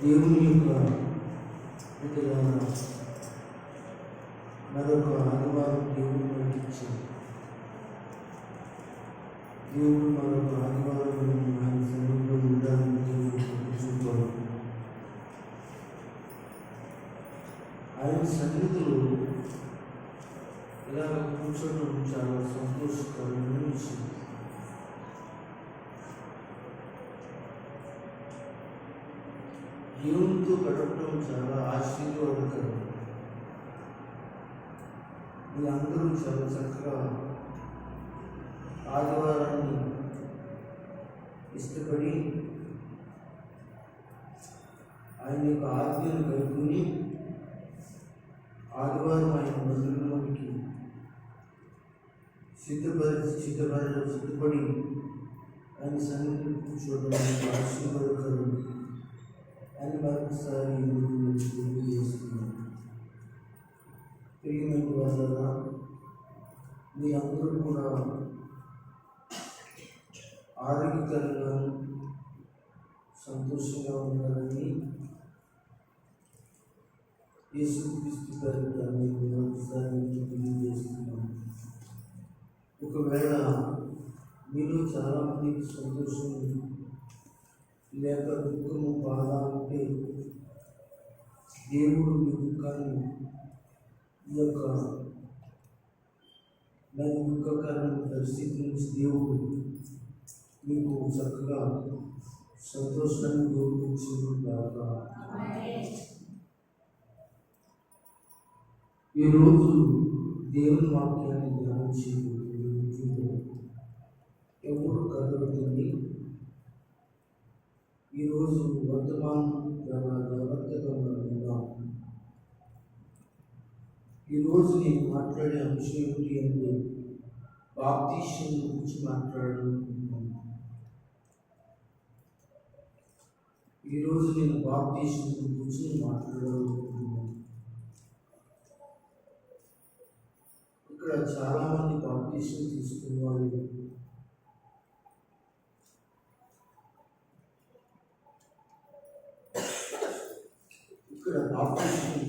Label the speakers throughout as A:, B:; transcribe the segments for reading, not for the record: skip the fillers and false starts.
A: దేవుని యొక్క మరొక ఆదివారం దేవుడు మనకి ఇచ్చింది. దేవుడు మరొక ఆదివారం ఆయన సన్నిధిలో ఉండాలని దేవుడు చూపాడు. ఆయన సన్నిధిలో ఇలా కూర్చోవడం చాలా సంతోషకరమైన విషయం. దేవునితో గడపడం చాలా ఆశీర్వాదకరం. మీరందరూ చాలా చక్కగా ఆదివారాన్ని ఇష్టపడి ఆయన యొక్క ఆజ్ఞను కలుపుకొని ఆదివారం ఆయన మందిరంలోనికి సిద్ధపడి ఆయన సన్నిధిలో కూర్చోవడం ఆశీర్వాదకరం అని మరొకసారి తెలియజేస్తున్నాను. ప్రియమైన వాళ్ళ మీరందరూ కూడా ఆరోగ్యకరంగా సంతోషంగా ఉన్నారని యేసుక్రీస్తు పేరిట మరొకసారి తెలియజేస్తున్నాను. ఒకవేళ మీలో చాలామందికి సంతోషం లేక దుఃఖము బాధ ఉంటే దేవుడు మీ దుఃఖాన్ని ఈ యొక్క దాని దుఃఖకరమైన పరిస్థితి నుంచి దేవుడు మీకు చక్కగా సంతోషాన్ని గౌరవించుగాక. ఈరోజు దేవుని వాక్యాన్ని ధ్యానం చేయబోతుంది. ఎవరు కదలుతుంది. ఈరోజు వర్తమానం చాలా జాగ్రత్తగా ఉన్నాం. ఈరోజు నేను మాట్లాడే అంశం ఏమిటి అంటే బాప్తిసం గురించి మాట్లాడుకుంటున్నాను. ఈరోజు నేను బాప్తిసం గురించి మాట్లాడాలనుకుంటున్నాను. ఇక్కడ చాలామంది బాప్తిసం తీసుకున్నారు. ఇక్కడ బాప్తిసం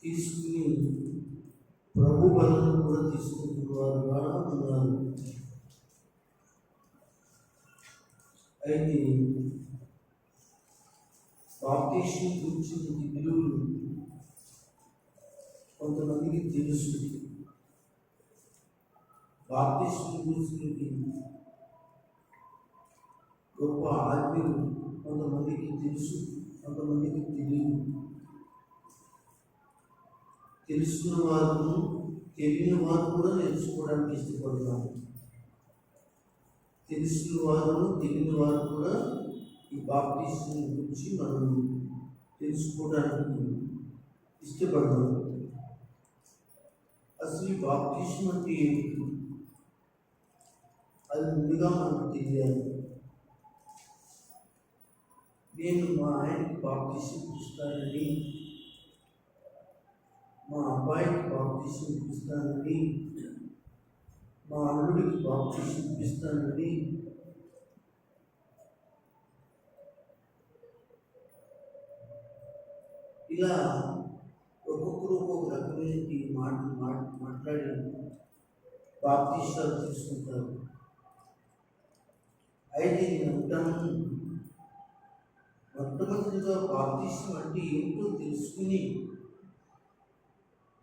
A: తీసుకుని ప్రభు బలను కూడా తీసుకుంటున్నారు ద్వారా ఉన్నారు. అయితే బాప్తిసం గురించి విలువలు కొంతమందికి తెలుసు. బాప్తిసం గురించి గొప్ప ఆత్మీయులు కొంతమందికి తెలుసు, కొంతమందికి తెలియదు. తెలుసుకున్న వారు తెలియని వారు కూడా నేర్చుకోవడానికి ఇష్టపడతారు. తెలిసిన వారు తెలియని వారు కూడా ఈ బాప్తిసం గురించి మనం తెలుసుకోవడానికి ఇష్టపడతారు. అసలు ఈ బాప్తిసం అంటే ఏంటి? అది ముందుగా మనకు తెలియాలి. నేను మా ఆయనకి బాప్తీసం ఇస్తానని, మా అబ్బాయికి బాప్తీసం ఇస్తానని, మా అల్లుడికి బాప్తీసం ఇస్తానని ఇలా ఒక్కొక్కరు ఒక్కొక్క రకమైన మాట్లాడి బాప్తీసాలు తీసుకుంటారు. అయితే నేను అంటాను, మొట్టమొదటిగా బాప్తీసం అంటే ఏమిటో తెలుసుకుని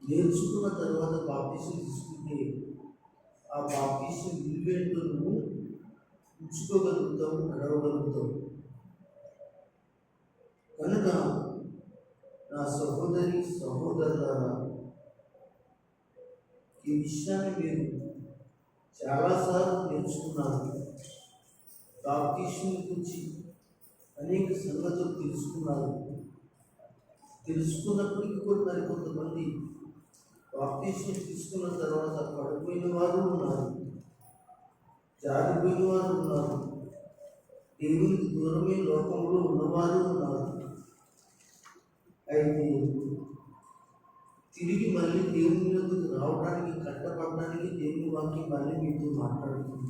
A: నేర్చుకున్న తర్వాత బాప్తీసం తీసుకుంటే ఆ బాప్తీసం విలువేంటో నువ్వు ఉంచుకోగలుగుతావు, నడవగలుగుతావు. కనుక నా సహోదరి సహోదరులారా, ఈ విషయాన్ని మీరు చాలాసార్లు నేర్చుకున్నారు. బాప్తీసం గురించి అనేక సంగతులు తెలుసుకున్నారు. తెలుసుకున్నప్పటికీ కూడా మరికొంతమంది బాప్తీసం తీసుకున్న తర్వాత పడిపోయిన వారు ఉన్నారు, జారిపోయిన వారు ఉన్నారు, దేవునికి దూరమే లోకంలో ఉన్నవారు ఉన్నారు. అయితే తిరిగి మళ్ళీ దేవుని యొద్దకు రావడానికి, కట్టపడడానికి దేవుని వాక్యం మళ్ళీ మీతో మాట్లాడుతుంది.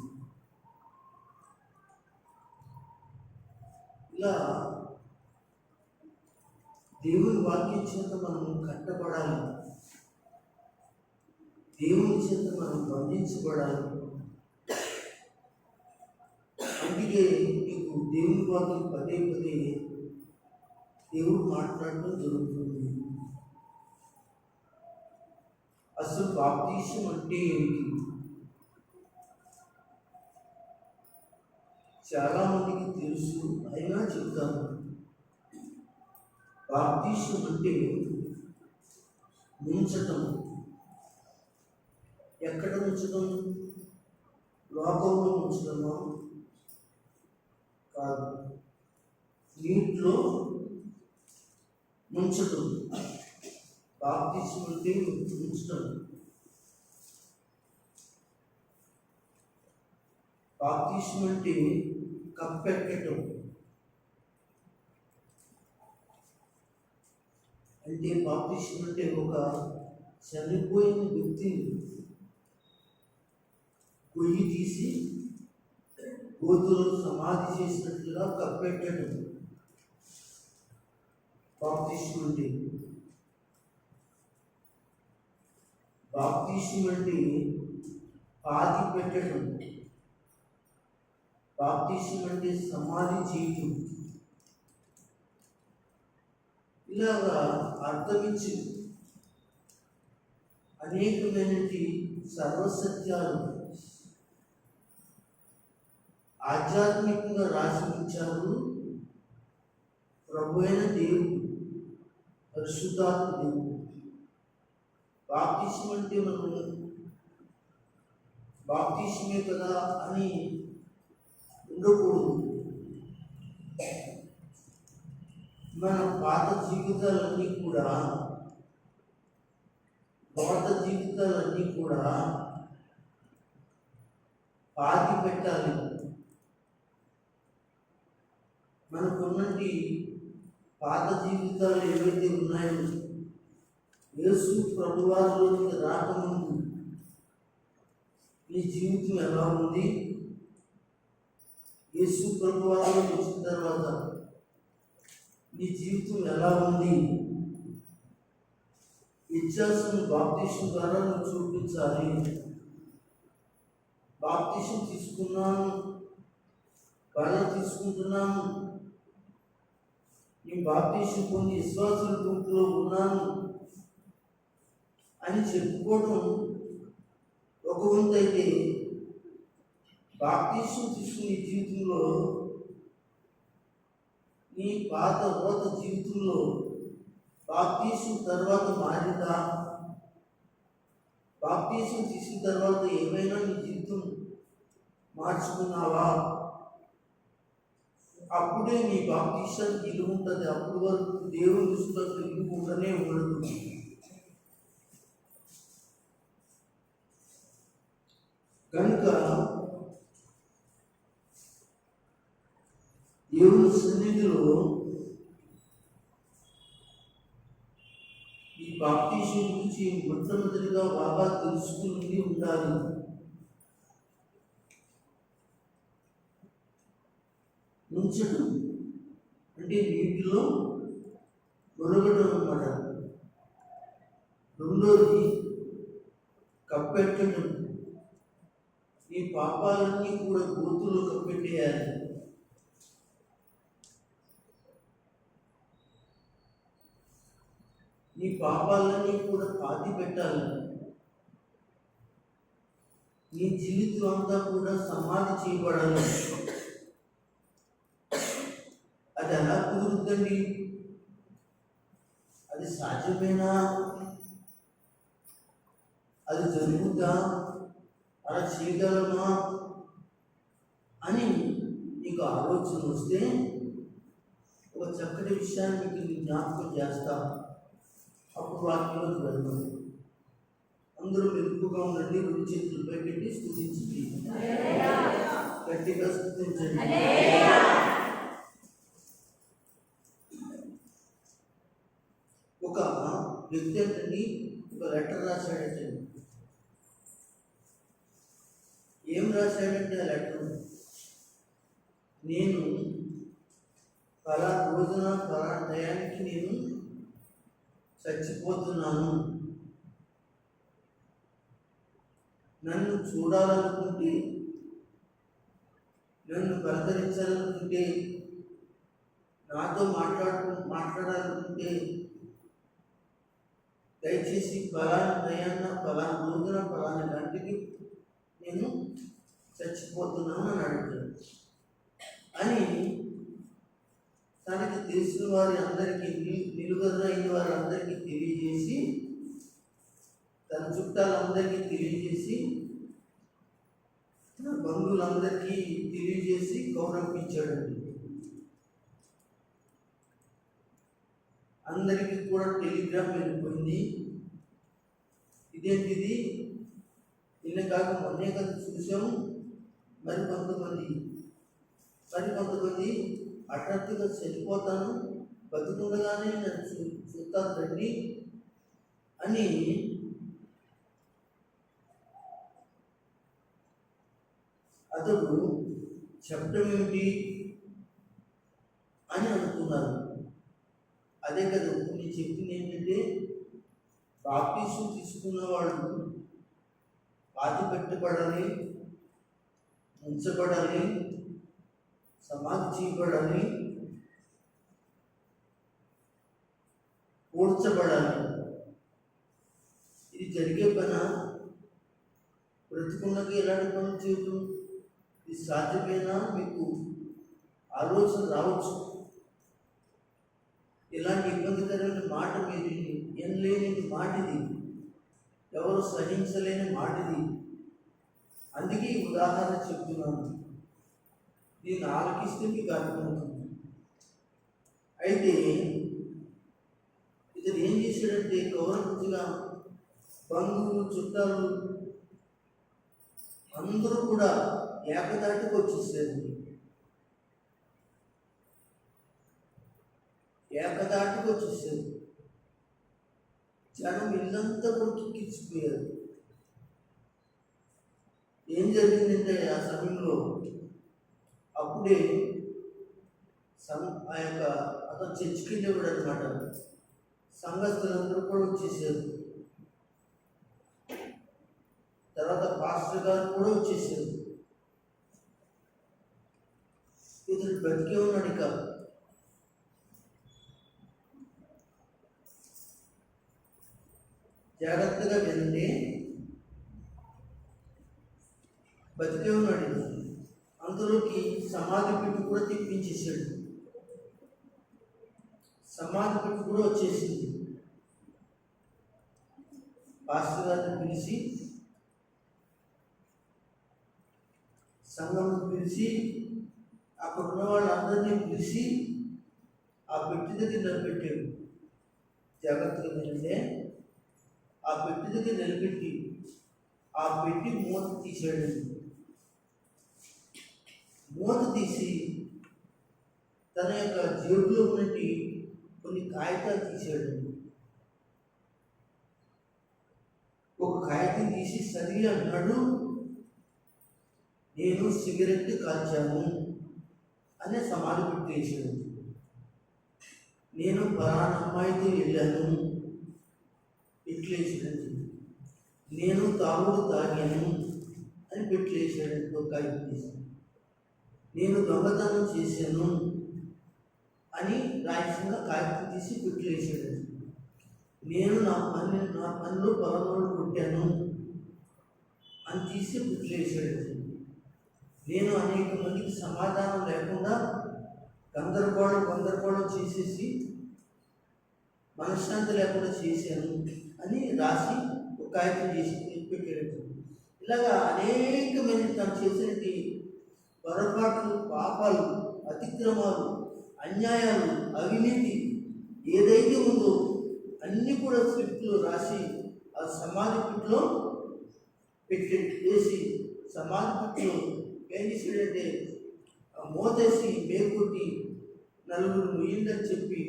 A: ఇలా దేవుని వాక్యం చేత మనం కట్టబడాలి, దేవుని చేత మనం బంధించబడాలి. అందుకే నీకు దేవుని వాక్యం పదే పదే దేవుడు మాట్లాడటం జరుగుతుంది. అసలు బాప్తీసం అంటే ఏంటి? చాలా మందికి తెలుసు, అయినా చెప్తాను. బాప్తీసం అంటే ముంచటం. ఎక్కడ ముంచటం? లోకంలో ముంచటమా? కాదు, నీటిలో ముంచటం. బాప్తీసం అంటే ముంచటం. బాప్తీసం అంటే కప్పెట్టడం. అంటే బాప్తీసం అంటే ఒక చనిపోయిన వ్యక్తిని కొయ్యి తీసి గోతులో సమాధి చేసినట్లుగా కప్పెట్టడం బాప్తీసం అంటే. బాప్తీసం అంటే పాతి పెట్టడం. బాప్తీసం అంటే సమాధి చేయటం. ఇలాగా అర్థమించి అనేకమైనటువంటి సర్వసత్యాలు ఆధ్యాత్మికంగా రాసి ఉంచారు ప్రభు అయిన దేవుడు, పరిశుద్ధాత్మ దేవుడు. బాప్తీసం అంటే మనం బాప్తీసమే కదా అని ఉండకూడదు. మన పాత జీవితాలన్నీ కూడా పాతి పెట్టాలి. మనకున్నటి పాత జీవితాలు ఏవైతే ఉన్నాయో, యేసు ప్రభువారిలోకి రాకముందు నీ జీవితం ఎలా ఉంది, యేసు ప్రభువారిలోకి వచ్చిన తర్వాత నీ జీవితం ఎలా ఉంది, వ్యత్యాసం బాప్తీసం ద్వారా నువ్వు చూపించాలి. బాప్తీసం తీసుకున్నాను, బాగా తీసుకుంటున్నాను, నేను బాప్తీసం పొంది విశ్వాసుల గుంపులో ఉన్నాను అని చెప్పుకోవడం ఒక వంతు అయితే, బాప్తీసం తీసుకునే జీవితంలో నీ పాత రోత జీవితంలో బాప్తీసం తర్వాత మారిందా? బాప్తీసం తీసిన తర్వాత ఏమైనా నీ జీవితం మార్చుకున్నావా? అప్పుడే నీ బాప్తీసానికి విలువ ఉంటుంది. అప్పుడు వరకు దేవుని దృష్టిలో విలువ ఉండనే ఉండదు. కనుక దేవుని సన్నిధిలో ఈ బాప్తీసం గురించి మొట్టమొదటిగా బాగా తెలుసుకుని ఉండాలి. ఉంచడం అంటే నీటిలో మునగడం అన్నమాట. రెండోది కప్పెట్టడం. ఈ పాపాలన్నీ కూడా గోతుల్లో కప్పెట్టేయాలి. ఈ పాపాలన్నీ కూడా పాతి పెట్టాలి. నీ జీవితం అంతా కూడా సమాధి చేయబడాలి. అది ఎలా కుదురుద్దండి? అది సాధ్యమేనా? అది జరుగుద్దా? అలా చేయగలమా అని నీకు ఆలోచన వస్తే ఒక చక్కటి విషయాన్ని మీకు జ్ఞాపకం చేస్తా. అప్పుడు వాక్యంలోకి వెళ్దాం. అందరూ మెరుపుగా ఉండండి. రెండు చేతులు పైకెట్టి స్తుతించండి, గట్టిగా స్తుతించండి. ఒక వ్యక్తి అంటండి ఒక లెటర్ రాశాడంటండి. ఏం రాశాడంటే ఆ లెటర్, నేను పలానా రోజున పలానా టయానికి నేను చచ్చిపోతున్నాను. నన్ను చూడాలనుకుంటే, నన్ను పలకరించాలనుకుంటే, నాతో మాట్లాడాలనుకుంటే దయచేసి పలానా టయాన్న పలానా రోజున పలానా గంటకి నేను చచ్చిపోతున్నాను అని అడుగుతాడు. అని తనకి తెలిసిన వారి అందరికీ, నిలుగరైన వారి అందరికీ తెలియజేసి, తన చుట్టాలందరికీ తెలియజేసి, తన బంధువులందరికీ తెలియజేసి గౌరవించాడండి. అందరికీ కూడా టెలిగ్రామ్ వెళ్ళిపోయింది. ఇదేంటిది, నిన్న కాక మొన్నే కదా చూసాము. మరికొంతమంది హఠాత్తుగా చనిపోతాను, బతుకుండగానే నన్ను చూస్తారు రండి అని అతడు చెప్పడం ఏమిటి అని అనుకున్నారు. అదే కదా నేను చెప్పింది ఏంటంటే, బాప్తీసం తీసుకున్న వాళ్ళు పాతి పెట్టబడాలి, ఉంచబడాలి, సమాధి చేయబడాలి, పూడ్చబడాలి. ఇది జరిగే పని. బ్రతికున్నకి ఎలాంటి పనులు చేయటం ఇది సాధ్యమేనా? మీకు ఆలోచన రావచ్చు. ఇలాంటి ఇబ్బందికరమైన మాట మీరు ఏం లేని మాటిది, ఎవరు సహించలేని మాటిది. అందుకే ఈ ఉదాహరణ చెప్తున్నాను. దీన్ని ఆలకిస్తే మీకు అర్థమవుతుంది. అయితే ఇతను ఏం చేశాడంటే, గౌరవంగా బంధువులు, చుట్టాలు అందరూ కూడా ఏకదాటికి వచ్చేసారు. జనం ఇల్లంతా కూడా కిక్కిచ్చిపోయారు. ఏం జరిగిందంటే ఆ సమయంలో అప్పుడే అతను చర్చికి వెళ్ళేవాడు అనమాట. సంఘస్థులందరూ కూడా వచ్చేసారు. తర్వాత పాస్టర్ గారు కూడా వచ్చేసారు. ఇతను బతికే ఉన్నాడు. ఇక జాగ్రత్తగా వినండి. బతికే ఉన్నాడు. అందులోకి సమాధి పెట్టి కూడా తెప్పించేసాడు. సమాధి పెట్టి కూడా వచ్చేసింది. పాస్టర్ గారిని పిలిచి, సంఘం పిలిచి, అక్కడ ఉన్న వాళ్ళందరినీ పిలిచి ఆ పెట్టి దగ్గర నిలబెట్టాడు. జాగ్రత్తగా వినండి. ఆ పెట్టి దగ్గర నిలబెట్టి ఆ పెట్టి మూత తీసాడు. మూత తీసి తన యొక్క జేబులో నుండి కొన్ని కాగితాలు తీశాడు. ఒక కాగితం తీసి చదివి అన్నాడు, నేను సిగరెట్ కాల్చాను అనే సమాధి పెట్టేశాడు. నేను పలానా అమ్మాయితో వెళ్ళాను పెట్టలేసాడు. నేను తాగుడు తాగాను అని పెట్టలేసాడు. ఒక కాగితం తీసి నేను దొంగతనం చేశాను అని రాయకుండా కాగితం తీసి పెట్టలేసాడు. నేను నా పనిలో పొలంలో కొట్టాను అని తీసి పెట్టలేసాడు. నేను అనేక మందికి సమాధానం లేకుండా గందరగోళం చేసేసి మనశ్శాంతి లేకుండా చేశాను అని రాసి ఒక కాగితం చేసి పెట్టాడు. ఇలాగా అనేక మంది తను చేసినటువంటి పొరపాట్లు, పాపాలు, అతిక్రమాలు, అన్యాయాలు, అవినీతి ఏదైతే ఉందో అన్నీ కూడా స్క్రిప్ట్లో రాసి ఆ సమాధి పిట్లో వేసి సమాధి పిట్లో ఏం చేసాడంటే మోతేసి మేకొట్టి నలుగురు ముయ్యిందని చెప్పి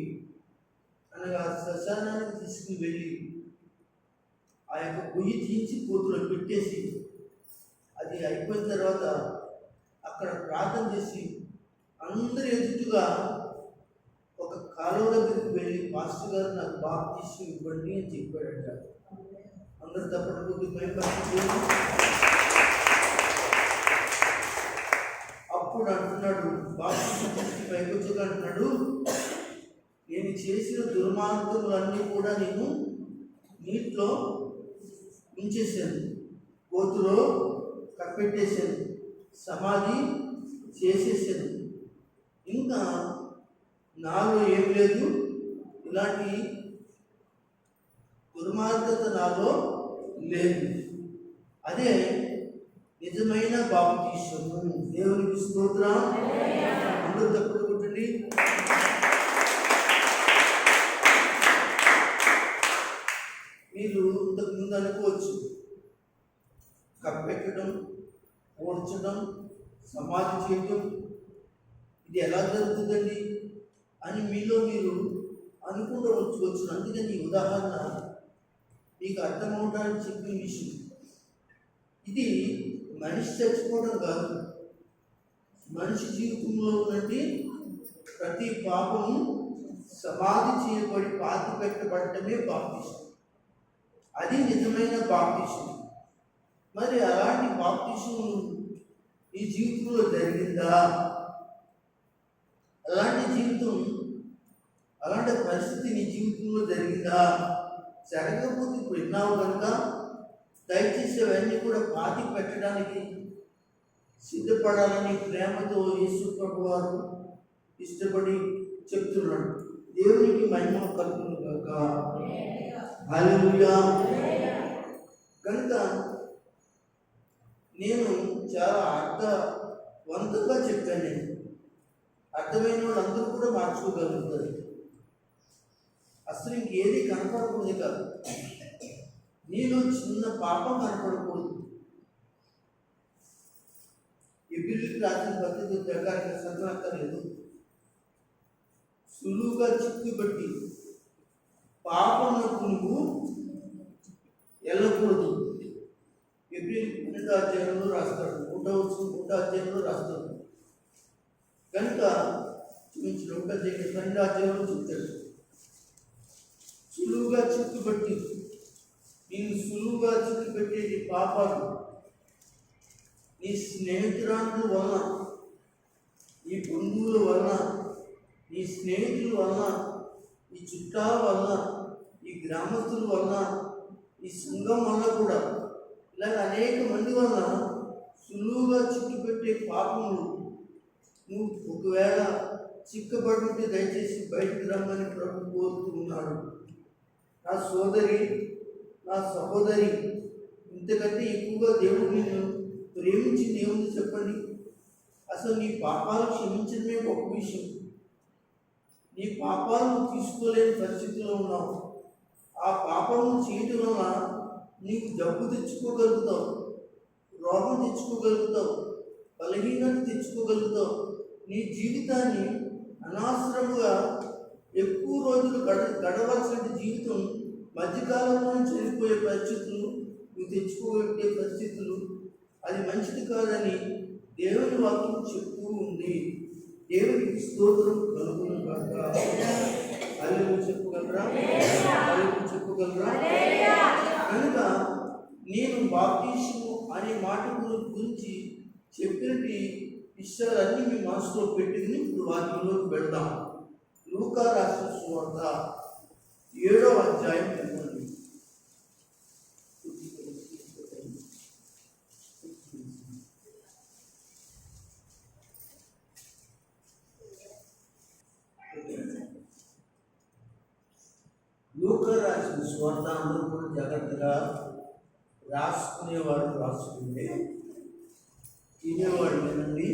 A: అనగా శ్మశానానికి తీసుకుని వెళ్ళి ఆ యొక్క పొయ్యి తీయించి పోతులో పెట్టేసి అది అయిపోయిన తర్వాత అక్కడ ప్రార్థన చేసి అందరి ఎదుటిగా ఒక కాలువ దగ్గరికి వెళ్ళి పాస్టర్ గారు నాకు బాప్తిస్మం ఇవ్వండి అని చెప్పాడట. అందరు తప్పటి అప్పుడు అంటున్నాడు, బాప్తిస్మం పైకి వచ్చాక అంటున్నాడు, నేను చేసిన దుర్మార్గములన్నీ కూడా నేను నీటిలో ఉంచేసాను, కోతులో కప్పెట్టేశాను, సమాధి చేసేసాను. ఇంకా నాలో ఏం లేదు, ఇలాంటి దుర్మార్గత నాలో లేదు. అదే నిజమైన బాప్తిస్మము. దేవునికి స్తోత్రం. అందరూ తప్పుడు కొట్టండి. మీరు ఇంతకుముందు అనుకోవచ్చు, కప్పెట్టడం, ఓడ్చడం, సమాధి చేయటం ఇది ఎలా జరుగుతుందండి అని మీలో మీరు అనుకుంటవచ్చు. అందుకని ఈ ఉదాహరణ మీకు అర్థమవడానికి చెప్పిన విషయం. ఇది మనిషి చచ్చిపోవడం కాదు, మనిషి జీవితంలో ఉన్నది ప్రతి పాపము సమాధి చేయబడి పాతి పెట్టబడటమే బాప్తిస్మం. అది నిజమైన బాప్తిస్మం. మరి అలాంటి బాప్తిస్మం ఈ జీవితంలో జరిగిందా? అలాంటి పరిస్థితి నీ జీవితంలో జరిగిందా? జరగకపోతే ఇప్పుడు విన్నావు కనుక దయచేసి అవన్నీ కూడా పాతి పెట్టడానికి సిద్ధపడాలని ప్రేమతో యేసు ప్రభు వారు ఇష్టపడి చెప్తున్నాడు. దేవునికి మహిమ కలుగును గాక. హల్లెలూయా. కనుక నేను చాలా అర్థవంతంగా చెప్పాను. నేను అర్థమైన వాళ్ళు అందరూ కూడా మార్చుకోగలుగుతారు. అసలు ఇంకేది కనపడకూడదు కాదు, నీలో చిన్న పాపం కనపడకూడదు. ఎబ్రిల్కి రాసిన పద్ధతి ప్రకారంగా చదవక్కర్లేదు. సులువుగా చిక్కుబట్టి పాపమునకు నువ్వు వెళ్ళకూడదు. ఎబ్రిల్ 12వ అధ్యాయంలో రాస్తాడు, 1వ అధ్యాయంలో రాస్తాడు. కనుక చూపించిన 12వ అధ్యాయంలో చెప్తాడు, సులువుగా చిక్కుబట్టి నేను సులువుగా చిక్కుపెట్టేది పాపాలు నీ స్నేహితురాండ్ల వలన, నీ బంధువుల వలన, నీ స్నేహితుల వలన, ఈ చుట్టాల వలన, ఈ గ్రామస్తుల వలన, ఈ సంఘం వలన కూడా ఇలాగ అనేక మంది వలన సులువుగా చిక్కుపెట్టే పాపములు నువ్వు ఒకవేళ చిక్కబడుంటే దయచేసి బయటికి రమ్మని ప్రభు కోరుతూ ఉన్నాడు. నా సోదరి, నా సహోదరి, ఇంతకంటే ఎక్కువగా దేవుడు నిన్ను ప్రేమించింది ఏముంది చెప్పండి? అసలు నీ పాపాలు క్షమించడమే గొప్ప విషయం. నీ పాపాలను తీసుకోలేని పరిస్థితిలో ఉన్నావు. ఆ పాపము చేయటం వలన నీకు జబ్బు తెచ్చుకోగలుగుతావు, రోగం తెచ్చుకోగలుగుతావు, బలహీనత తెచ్చుకోగలుగుతావు. నీ జీవితాన్ని గడవలసిన జీవితం మధ్యకాలంలో చనిపోయే పరిస్థితులు, నువ్వు తెచ్చుకోగలిగే పరిస్థితులు, అది మంచిది కాదని దేవుని వాక్యం చెప్తూ ఉంది. దేవునికి స్తోత్రం కలుగును గాక. హల్లెలూయా చెప్పగలరా? హల్లెలూయా చెప్పగలరా? కనుక నేను బాప్తిస్మము అనే మాట గురించి చెప్పినట్టు విషయాలన్నీ మీ మనసులో పెట్టుకుని ఇప్పుడు వాక్యంలోకి వెళ్దాం. లూకా రాసిన సువార్త 7వ అధ్యాయం చదవండి. లూకా రాసిన సువార్త అందరూ కూడా జాగ్రత్తగా రాసుకునేవాడు రాసుకుంటే, తినేవాడు వినండి.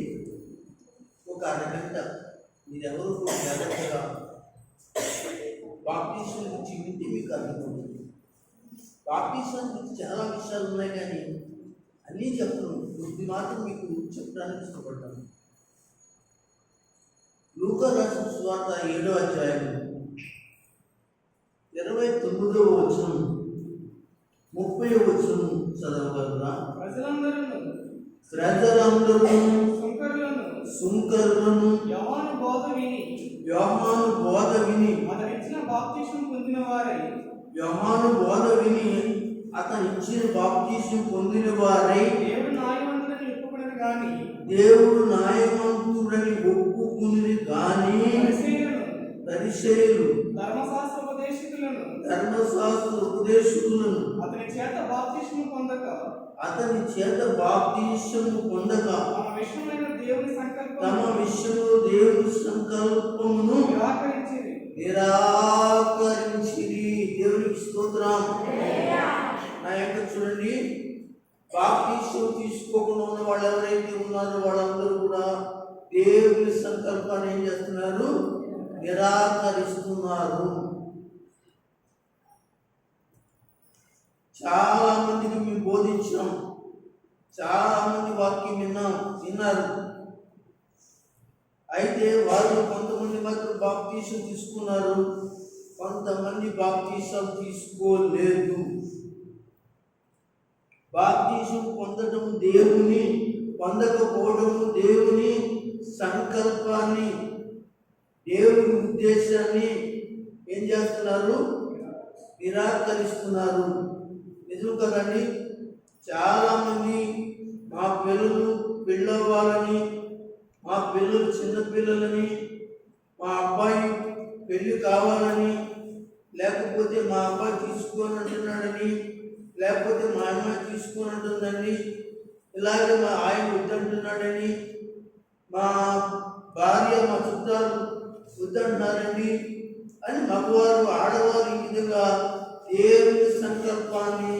A: ఒక అరగంట మీరెవరు కూడా జాగ్రత్తగా బాప్టిజం గురించి వింటే మీకు అర్థమవుతుంది. బాప్టిజం గురించి చాలా విషయాలు ఉన్నాయి, కానీ అన్నీ చెప్పను, కొద్ది మాత్రం మీకు చెప్పడానికి ఇష్టపడ్డాను. లూకా రాసిన సువార్త 7వ అధ్యాయం 29వ వచనం 30వ వచనం చదవగలరా? ప్రజలందరూ సుంకరులను యోహాను బోధ విని అతను ఇచ్చిన బాప్తిస్మం పొందిన వారై దేవుడు న్యాయవంతుడని ఒప్పుకుని గాని పరిసయ్యులు ధర్మశాస్త్ర ఉపదేశకులను అతని చేత బాప్తిస్మము పొందక తమ విషయంలో దేవుని సంకల్పమును నిరాకరించిరి. దేవునికి స్తోత్రం. నా యొక్క చూడండి, బాప్తిస్మం తీసుకోకుండా ఉన్న వాళ్ళు ఎవరైతే ఉన్నారో వాళ్ళందరూ కూడా దేవుని సంకల్పాన్ని ఏం చేస్తున్నారు? నిరాకరిస్తున్నారు. చాలా మందికి మేము బోధించాం, చాలా మంది వాక్యం విన్నారు. అయితే వాళ్ళు కొంతమంది మాత్రం బాప్తిస్మం తీసుకున్నారు, కొంతమంది బాప్తిస్మం తీసుకోలేదు. బాప్తిస్మం పొందడం దేవుని, పొందకపోవడం దేవుని సంకల్పాన్ని, దేవుని ఉద్దేశాన్ని ఏం చేస్తున్నారు? నిరాకరిస్తున్నారు. నిజం కదండి. చాలామంది మా పిల్లలు పెళ్ళవ్వాలని, మా పిల్లలు చిన్నపిల్లలని, మా అబ్బాయి పెళ్ళి కావాలని, లేకపోతే మా అబ్బాయి తీసుకొని అంటున్నాడని, లేకపోతే మా అమ్మాయి తీసుకొని అంటుందని, ఇలాగే మా ఆయన వద్దంటున్నాడని, మా భార్య మా చుట్టాలు వద్దంటున్నారండి అని మగవారు ఆడవారు ఈ విధంగా దేవుని సంకల్పాన్ని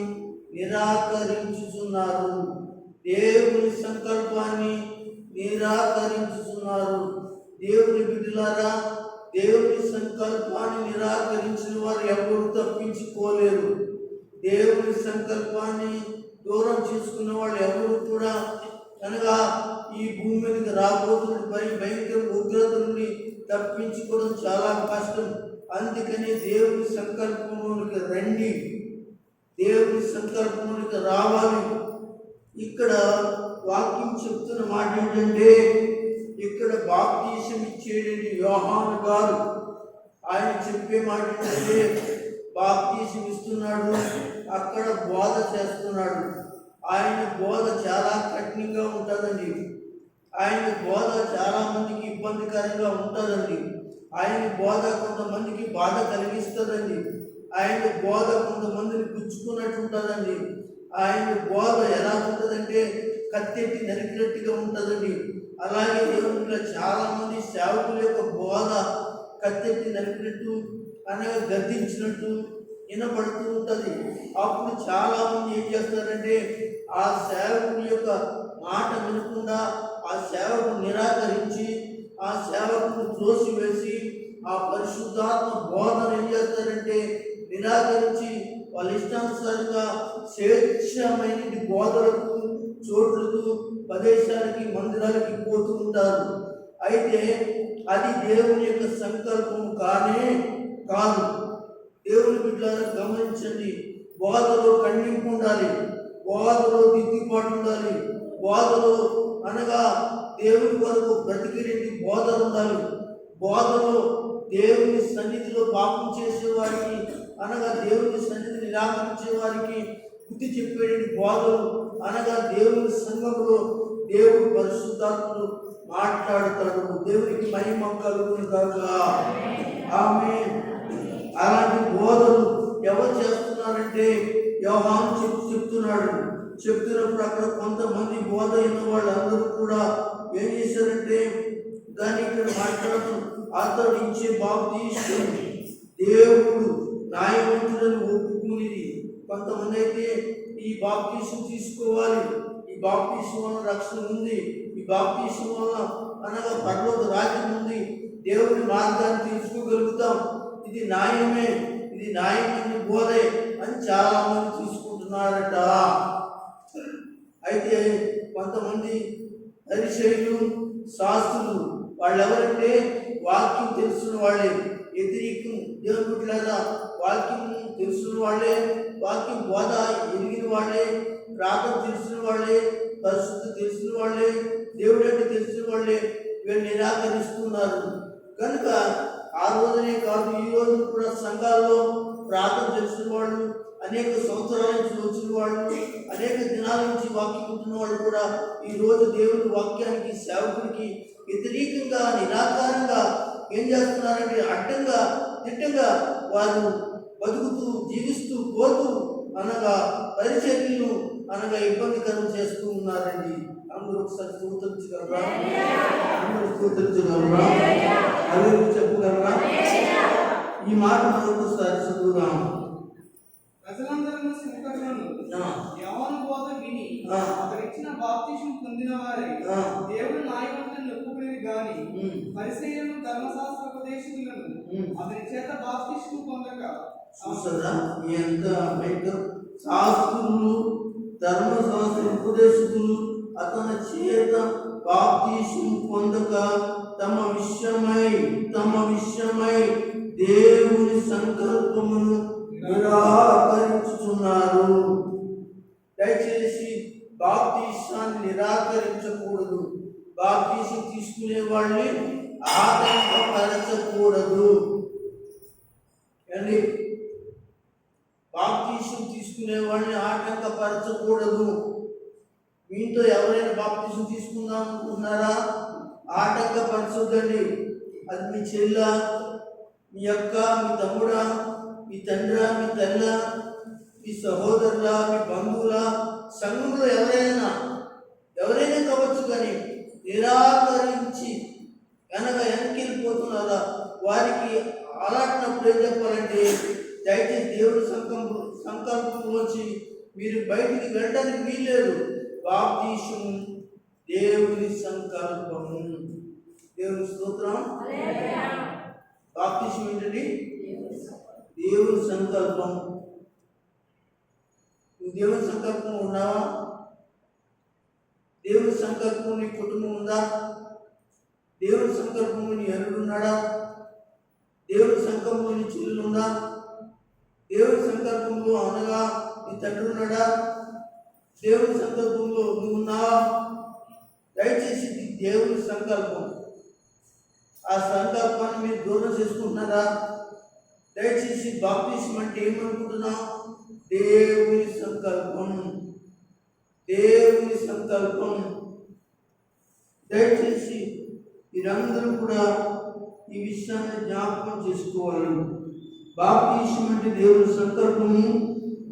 A: నిరాకరించుతున్నారు. దేవుని సంకల్పాన్ని నిరాకరించుతున్నారు. దేవుని బిడ్డలారా, దేవుని సంకల్పాన్ని నిరాకరించిన వారు ఎవరు తప్పించుకోలేరు. దేవుని సంకల్పాన్ని దూరం చేసుకున్న వాళ్ళు ఎవరు కూడా అనగా ఈ భూమి మీదకి రాబోతున్న భయంకర ఉగ్రత నుండి తప్పించుకోవడం చాలా కష్టం. అందుకని దేవుని సంకల్పంలోనికి రండి, దేవుని సంకల్పంలోనికి రావాలి. ఇక్కడ వాక్యం చెప్తున్న మాట ఏంటంటే, ఇక్కడ బాప్తిసం ఇచ్చేది యోహాను గారు. ఆయన చెప్పే మాట ఏంటంటే, బాప్తిసం ఇస్తున్నాడు, అక్కడ బోధ చేస్తున్నాడు. ఆయన బోధ చాలా కఠినంగా ఉంటుందండి. ఆయన బోధ చాలా మందికి ఇబ్బందికరంగా ఉంటుందండి. ఆయన బోధ కొంతమందికి బాధ కలిగిస్తుందండి. ఆయన బోధ కొంతమందిని పుచ్చుకున్నట్టు ఉంటుందండి. ఆయన బోధ ఎలా ఉంటుందంటే కత్తెట్టి నరికినట్టుగా ఉంటుందండి. అలాగే దేవునిలో చాలా మంది సేవకుల యొక్క బోధ కత్తెట్టి నరికినట్టు అనగా గద్దించినట్టు వినపడుతూ ఉంటుంది. అప్పుడు చాలా మంది ఏం చేస్తారంటే ఆ సేవకుని యొక్క మాట వినకుండా ఆ సేవకుని నిరాకరించి ఆ సేవకుని త్రోసివేసి ఆ పరిశుద్ధాత్మ బోధన ఏం చేస్తారంటే నిరాకరించి వాళ్ళ ఇష్టానుసారంగా స్వేచ్ఛమైన బోధలకు, చోట్లకు, ప్రదేశాలకి, మందిరాలకి పోతూ ఉంటారు. అయితే అది దేవుని యొక్క సంకల్పం కానే కాదు. దేవుని బిడ్డలారా గమనించండి, బోధలో ఖండింపు ఉండాలి, బోధలో దిద్దుబాటు ఉండాలి, బోధలో అనగా దేవుని కొరకు బ్రతికిరెండి బోధలు ఉండాలి. బోధలో దేవుని సన్నిధిలో పాపం చేసేవారికి అనగా దేవుని సన్నిధిని నిరాకరించే వారికి బుద్ధి చెప్పేటి బోధలు అనగా దేవుని సంఘంలో దేవుడు పరిశుద్ధాత్ముడు మాట్లాడతాడు. దేవునికి మహిమ కలుగును గాక. ఆమేన్. అలాంటి బోధలు ఎవరు చేస్తున్నారంటే యోహాను చెప్తున్నాడు. చెప్తున్నప్పుడు అక్కడ కొంతమంది బోధ అయిన వాళ్ళందరూ కూడా ఏం చేశారంటే దాన్ని ఇక్కడ మాట్లాడుతూ అతడు ఇచ్చే బాప్తీసం దేవుడు న్యాయవంతులను ఒప్పుకునేది. కొంతమంది అయితే ఈ బాప్తీసం తీసుకోవాలి, ఈ బాప్తీసం వల్ల రక్షణ ఉంది, ఈ బాప్తీసం వల్ల అనగా పరలోక రాజ్యం ఉంది, దేవుని మార్గాన్ని తీసుకోగలుగుతాం, ఇది న్యాయమే, ఇది న్యాయమైన బోధే అని చాలా మంది తీసుకుంటున్నారట. అయితే కొంతమంది పరిచయులు శాస్త్రులు వాళ్ళు ఎవరంటే వాక్యం తెలుసున్న వాళ్ళే, వ్యతిరేకం దేవుని బిడ్డలారా వాక్యం తెలుసున్న వాళ్ళే, వాక్యం బోధ ఎరిగిన వాళ్ళే, ప్రార్థన తెలిసిన వాళ్ళే, పరిశుద్ధ తెలిసిన వాళ్ళే, దేవుడు అంటే తెలిసిన వాళ్ళే వీళ్ళు నిరాకరిస్తున్నారు. కనుక ఆ రోజునే కాదు ఈ రోజు కూడా సంఘాల్లో ప్రార్థన తెలిసిన వాళ్ళు, అనేక సంవత్సరాల నుంచి వచ్చిన వాళ్ళు, అనేక దినాల నుంచి వాక్యం ఉంటున్న వాళ్ళు కూడా ఈ రోజు దేవుని వాక్యానికి సేవకుడికి వ్యతిరేకంగా నిరాకారంగా ఏం చేస్తున్నారంటే అడ్డంగా దిట్టంగా వారు బతుకుతూ జీవిస్తూ పోతూ అనగా పరిచర్యలు అనగా ఇబ్బందికరం చేస్తూ ఉన్నారండి. అందరూ ఒకసారి స్తోత్రించగలరా? అందరూ స్తోత్రించగలరా? అదే చెప్పగలరా? ఈ మాట ఒకసారి చదువుదాం.
B: ప్రజలందరూ సింహకరులను యోహాను బోధ విని అతడిచ్చిన బాప్తిసం పొందిన వారే దేవుడు న్యాయవంతులను ఒప్పుకునేది గాని పరిసయ్యులను ధర్మశాస్త్ర ఉపదేశకులను అతని చేత బాప్తిసం పొందక.
A: చూసారా ఎంత శాస్త్రులు ధర్మశాస్త్ర ఉపదేశకులు అతని చేత బాప్తిసం పొందక తమ విషయమై దేవుని సంకల్పమును నిరాకరించుతున్నారు. దయచేసి బాప్తీసాన్ని నిరాకరించకూడదు. బాప్తీసం తీసుకునే వాళ్ళని ఆటంకపరచకూడదు అండి. బాప్తీసం తీసుకునే వాళ్ళని ఆటంకపరచకూడదు. మీతో ఎవరైనా బాప్తీసం తీసుకుందాం అనుకుంటున్నారా? ఆటంకపరచొద్దండి. అది మీ చెల్ల, మీ అక్క, మీ తమ్ముడా, మీ తండ్రి, మీ తల్ల, మీ సహోదరుల, మీ బంధువుల, సంఘంలో ఎవరైనా కావచ్చు, కానీ నిరాకరించి వెనక్కి వెళ్ళిపోతున్నారా వారికి అలాంటినప్పుడు ఏం చెప్పాలంటే దయచేసి దేవుడి సంకల్పంలోంచి మీరు బయటికి వెళ్ళడానికి వీల్లేదు. బాప్తీసం దేవుని సంకల్పము. దేవుని స్తోత్రం. బాప్తీసం ఏంటండి? దేవుని సంకల్పం. నువ్వు దేవుని సంకల్పం ఉన్నావా? దేవుని సంకల్పం నీ కుటుంబం ఉందా? దేవుని సంకల్పంలో నీ అల్లుడు ఉన్నాడా? దేవుని సంకల్పంలో నీ చెల్లెలు ఉందా? దేవుని సంకల్పంలో అనగా నీ తండ్రి ఉన్నాడా? దేవుని సంకల్పంలో నువ్వు ఉన్నావా? దయచేసి దేవుని సంకల్పం, ఆ సంకల్పాన్ని మీరు దూరం చేసుకుంటున్నారా? దయచేసి బాప్తిసం అంటే ఏమనుకుంటున్నా? దేవుని సంకల్పం, దేవుని సంకల్పం. దయచేసి మీరందరూ కూడా ఈ విషయాన్ని జ్ఞాపకం చేసుకోవాలి. బాప్తిసం అంటే దేవుని సంకల్పము.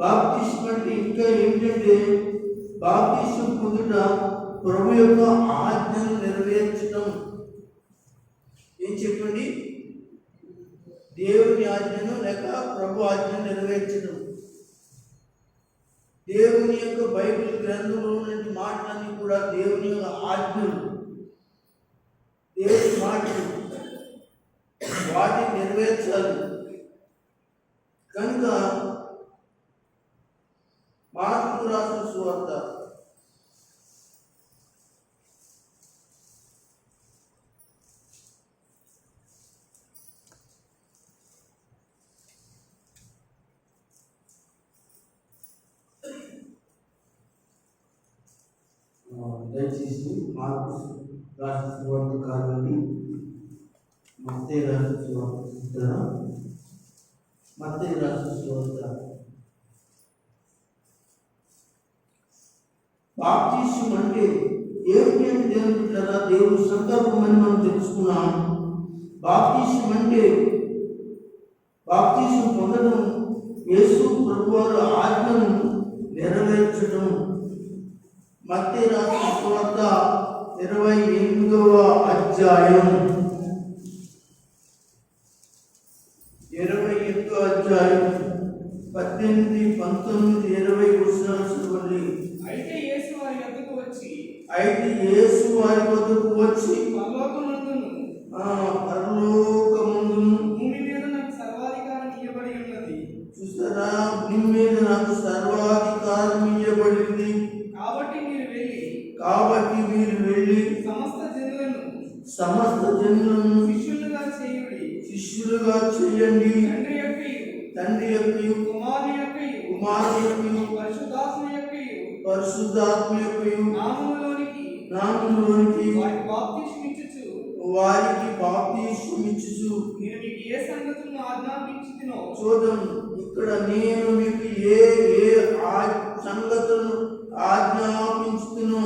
A: బాప్తిసం అంటే ఇంకా ఏమిటంటే బాప్తిసం పొందుట ప్రభు యొక్క ఆజ్ఞను నెరవేర్చడం. ఏం చెప్పండి? దేవుని ఆజ్ఞను లేక ప్రభు ఆజ్ఞను నెరవేర్చడం. దేవుని యొక్క బైబిల్ గ్రంథంలో ఉన్నటువంటి మాటలన్నీ కూడా దేవుని యొక్క ఆజ్ఞలు, దేవుని మాటలు, వాటిని నెరవేర్చాలి. కనుక మార్కు రాసిన సువార్త 10 దయచేసి మార్కు రాసిన సువార్త కాదని మత్తయి రాసిన సువార్త మత్తయి రాసిన సువార్త బాప్తిసం అంటే ఏమిటి అని దేవుని బిడ్డలారా, దేవుని సంకల్పం అని మనం తెలుసుకున్నాం. బాప్తిసం అంటే బాప్తిసం పొందడం, యేసు ప్రభువారు ఆజ్ఞను నెరవేర్చడం. మత్తయి రాసిన సువార్త 28వ అధ్యాయం 28వ అధ్యాయం 18, 19, 20 వచనాలు చదవండి.
B: అయితే యేసు వారి వద్దకు వచ్చి
A: పరలోకమందును
B: భూమి మీద నాకు సర్వాధికారం ఇవ్వబడి ఉన్నది.
A: చూసారా, భూమి మీద నాకు సర్వాధికారం ఇవ్వబడింది.
B: కాబట్టి మీరు వెళ్ళి
A: సమస్త జనులను శిష్యులుగా చేయండి. తండ్రి యొక్కయు కుమారుని యొక్కయు పరిశుద్ధాత్మ యొక్కయు నామములోనికి వారికి బాప్తిస్మమిచ్చుచు.
B: నేను మీకు ఏ సంగతులను ఆజ్ఞాపించితినో
A: చూద్దాం, ఇక్కడ నేను మీకు ఏ ఏ సంగతులను ఆజ్ఞాపించుతును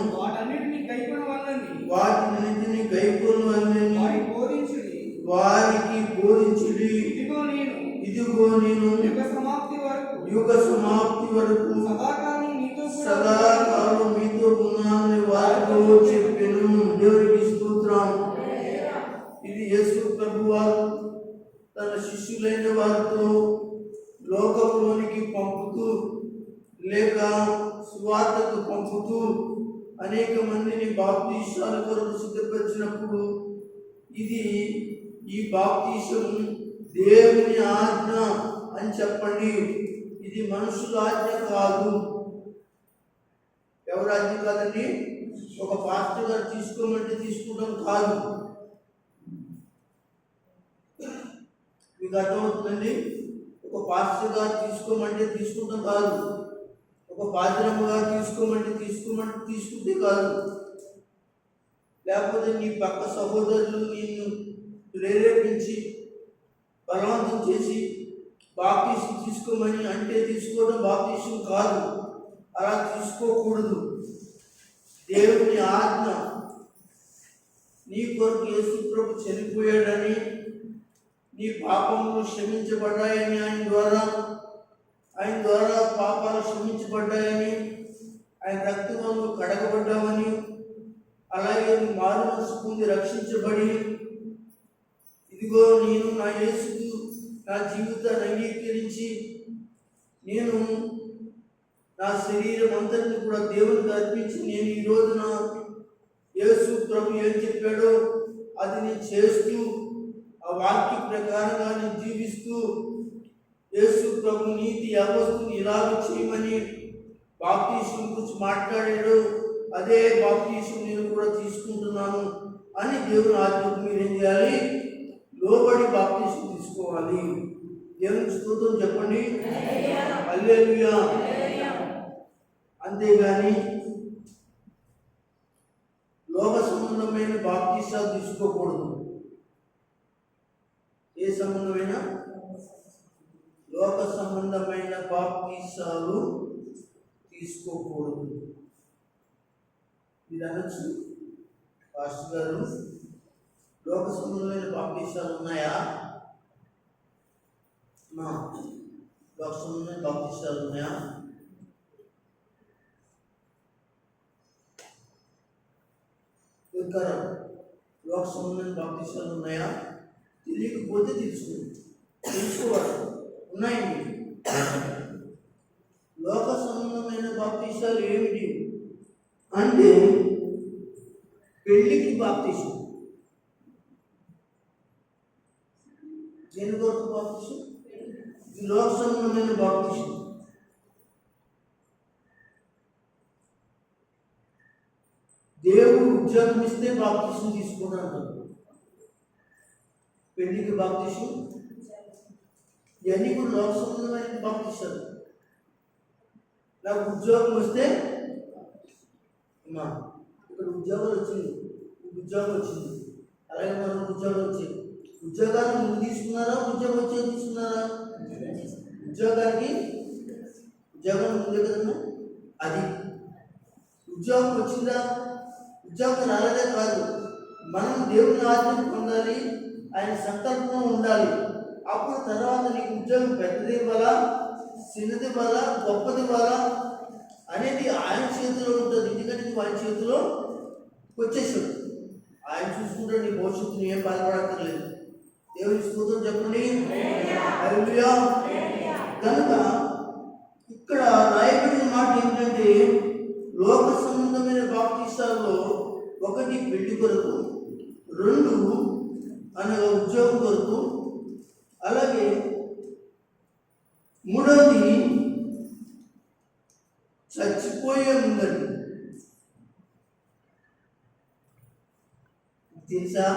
B: వాటన్నిటిని
A: గైకొనవలెనని వారికి బోధించుడి. ఇదిగో నేను యుగ సమాప్తి వరకు సదాకాలం మీతో ఉన్నానని వారితో చెప్పెను. దేవునికి స్తోత్రం. ఇది యేసు ప్రభువారు తన శిష్యులైన వారితో లోకంలోనికి పంపుతూ లేక సువార్తకు పంపుతూ అనేక మందిని బాప్తీసాల కొరకు సిద్ధపరిచినప్పుడు ఈ బాప్తీసం దేవుని ఆజ్ఞ అని చెప్పండి. ఇది మనుషుల ఆజ్ఞ కాదు. ఎవరి ఆజ్ఞ కాదండి? ఒక పాస్టర్ గారు తీసుకోమంటే తీసుకోవడం కాదు. మీకు అర్థమవుతుందండి? ఒక పాస్టర్ గారు తీసుకోమంటే తీసుకుంటాం కాదు. ఒక పాత్రమ్మ గారు తీసుకోమంటే తీసుకుంటే కాదు. లేకపోతే నీ పక్క సహోదరులు నిన్ను ప్రేరేపించి బలవంతం చేసి బాప్తీసం తీసుకోమని అంటే తీసుకోవడం బాప్తీసం కాదు. అలా తీసుకోకూడదు. దేవుని ఆజ్ఞ. నీ కొరకు యేసు ప్రభు చనిపోయాడని, నీ పాపములు క్షమించబడ్డాయని, ఆయన ద్వారా పాపాలు క్షమించబడ్డాయని, ఆయన రక్తంలో కడగబడ్డామని, అలాగే మారు మనసు పొంది రక్షించబడి ఇదిగో నేను నా యేసుకు నా జీవితాన్ని అంగీకరించి నేను నా శరీరం అంతటిని కూడా దేవునికి అర్పించి నేను ఈ రోజున యేసు ప్రభు ఏం చెప్పాడో అది నేను చేస్తూ ఆ వాక్య ప్రకారంగా నేను జీవిస్తూ యేసు ప్రభు నీతి అవస్థను ఇలాగ చేయమని బాప్తీసం గురించి మాట్లాడాడు. అదే బాప్తీసం నేను కూడా తీసుకుంటున్నాను అని దేవుని ఆజ్ఞకు మీరేం చేయాలి? లోబడి బాప్తీసం తీసుకోవాలి. దేవునికి స్తోత్రం చెప్పండి. హల్లెలూయా. అంతేగాని లోక సంబంధమైన బాప్తీసాలు తీసుకోకూడదు. ఏ సంబంధమైన? లోక సంబంధమైన బాప్తీసాలు తీసుకోకూడదు. ఇది అనొచ్చు, పాస్టర్ గారు లోక సంబంధమైన బాప్తీసాలు ఉన్నాయా? లోక సంబంధమైన బాప్తీసాలు ఉన్నాయా? లోక సంబంధమైన బాప్తీసాలు ఉన్నాయా? తెలియకపోతే తెలుసుకోవాలి. ఉన్నాయండి. లోక సంబంధమైన బాప్తీసాలు ఏమిటి అంటే పెళ్లికి బాప్తీసం. దేని కొరకు బాప్తీసం? ఇది లోక సంబంధమైన బాప్తీసం. దేవుడు ఉద్యోగం ఇస్తే బాప్తీసం తీసుకున్నాను. పెళ్లికి బాప్తీసం ఇవన్నీ కూడా లోక సంబంధమైన బాప్తీసాలు. నాకు ఉద్యోగం వస్తే ఇక్కడ ఉద్యోగాలు వచ్చింది, ఉద్యోగం వచ్చింది, అలాగే మనం ఉద్యోగం వచ్చింది. ఉద్యోగాన్ని ముందు తీసుకున్నారా, ఉద్యోగం వచ్చేది తీసుకున్నారా? ఉద్యోగానికి ఉద్యోగం ముందే కదమ్మా. అది ఉద్యోగం వచ్చిందా? ఉద్యోగం రాలేదే కాదు, మనం దేవుని ఆజ్ఞను పొందాలి, ఆయన సంకల్పం ఉండాలి. అప్పుడు తర్వాత నీకు ఉద్యోగం పెద్దది ఇవ్వాలా, చిన్నది ఇవ్వాలా, గొప్పది ఇవ్వాలా అనేది ఆయన చేతిలో ఉంటుంది. ఎందుకంటే నువ్వు ఆయన చేతిలో వచ్చేసాడు, ఆయన చూసుకుంటాడు. నీ భవిష్యత్తుని ఏం బాధపడక్కర్లేదు. దేవుని స్తోత్రం చెప్పండి. హల్లెలూయా. కనుక ఇక్కడ రాయబడిన మాట ఏంటంటే, లోక సంబంధమైన బాప్తీసాల్లో ఒకటి పెళ్లి కొరకు, రెండు అనగా ఉద్యోగం కొరకు, అలాగే మూడవది చచ్చిపోయే ముందండి. తెలుసా?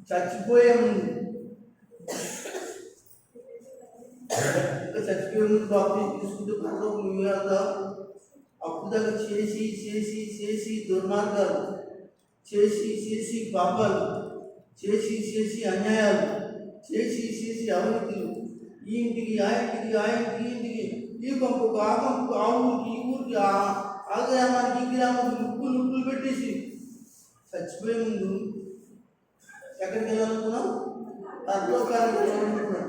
A: చచ్చిపోయే ముందు, ఇంకా చచ్చిపోయే ముందు బాప్తీసం తీసుకుంటూ పరలోకం నువ్వు వెళ్తావు. అప్పుడు దాకా చేసి చేసి చేసి దుర్మార్గాలు, చేసి చేసి పాపాలు, చేసి చేసి అన్యాయాలు, చేసి చేసి అవినీతులు, ఈ ఇంటికి ఆ ఇంటికి, ఆ ఇంటికి ఈ ఇంటికి, ఈ పంపుకు ఆ పంపుకు, ఆ ఊరికి ఈ ఊరికి, ఆ గ్రామానికి ఈ గ్రామానికి ముప్పులు పెట్టేసి చచ్చిపోయే ముందు ఎక్కడికి వెళ్ళాలనుకున్నాం? పరలోకానికి వెళ్ళాలనుకున్నాం.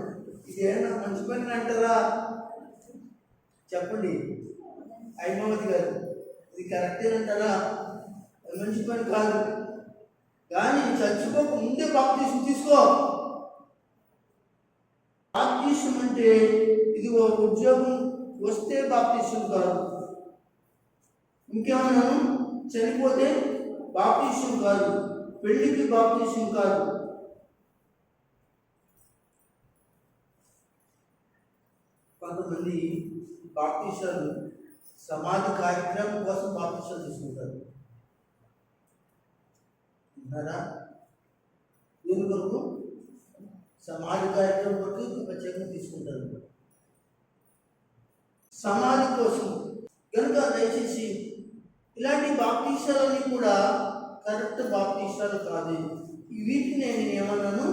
A: ఇది ఏమన్నా మంచి పని అంటారా? చెప్పండి ఐమావతి గారు, ఇది కరెక్టేనంటారా? మంచి పని కాదు. కానీ చచ్చిపోక ముందే బాప్తీసం తీసుకో. బాప్తీసం అంటే ఇది ఉద్యోగం వస్తే బాప్తీసం కాదు, ఇంకేమన్నా చనిపోతే బాప్తీసం కాదు, పెళ్లికి బాప్తీసం కాదు. కొంతమంది బాప్తీసాలు సమాధి కార్యక్రమం కోసం బాప్తీసాలు తీసుకుంటారు. ఉన్నారా? దీని కొరకు సమాధి కార్యక్రమం కొరకు ప్రత్యేకంగా తీసుకుంటారు, సమాధి కోసం. కనుక దయచేసి ఇలాంటి బాప్తీసాలని కూడా కరెక్ట్ బాప్తీసాలు కాదు. వీటిని నేను ఏమన్నాను?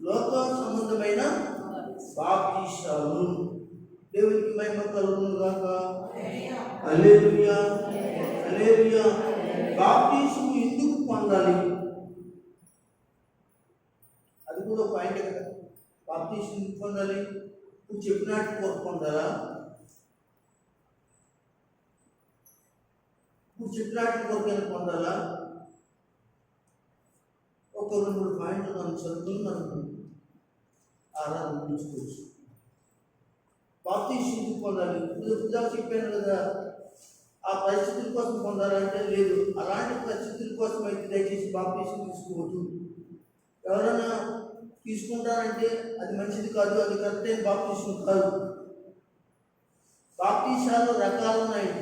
A: లోక సంబంధమైన బాప్తీసాలు. దేవునికి మహిమ కలుగును గాక. హల్లెలూయా, హల్లెలూయా. బాప్తీసం ఎందుకు పొందాలి? అది కూడా ఒక పాయింట్ కదా. బాప్తీసం ఎందుకు పొందాలి? నువ్వు చెప్పినట్టు కొరకు పొందాలా? నువ్వు చెప్పినట్టు కొరకైనా పొందాలా? ఒక 2-3 పాయింట్లు మనం చదువుకుని మనం ఆరాధన తీసుకోవచ్చు. బాప్తీసం ఎందుకు పొందాలి? ఇప్పుడు చెప్పాను కదా, ఆ పరిస్థితుల కోసం పొందాలంటే లేదు. అలాంటి పరిస్థితుల కోసం అయితే దయచేసి బాప్తీసం తీసుకోవద్దు. ఎవరైనా తీసుకుంటారంటే అది మంచిది కాదు, అది కరెక్ట్ అయిన బాప్తీసం కాదు. బాప్తీసాలు రకాలు ఉన్నాయి.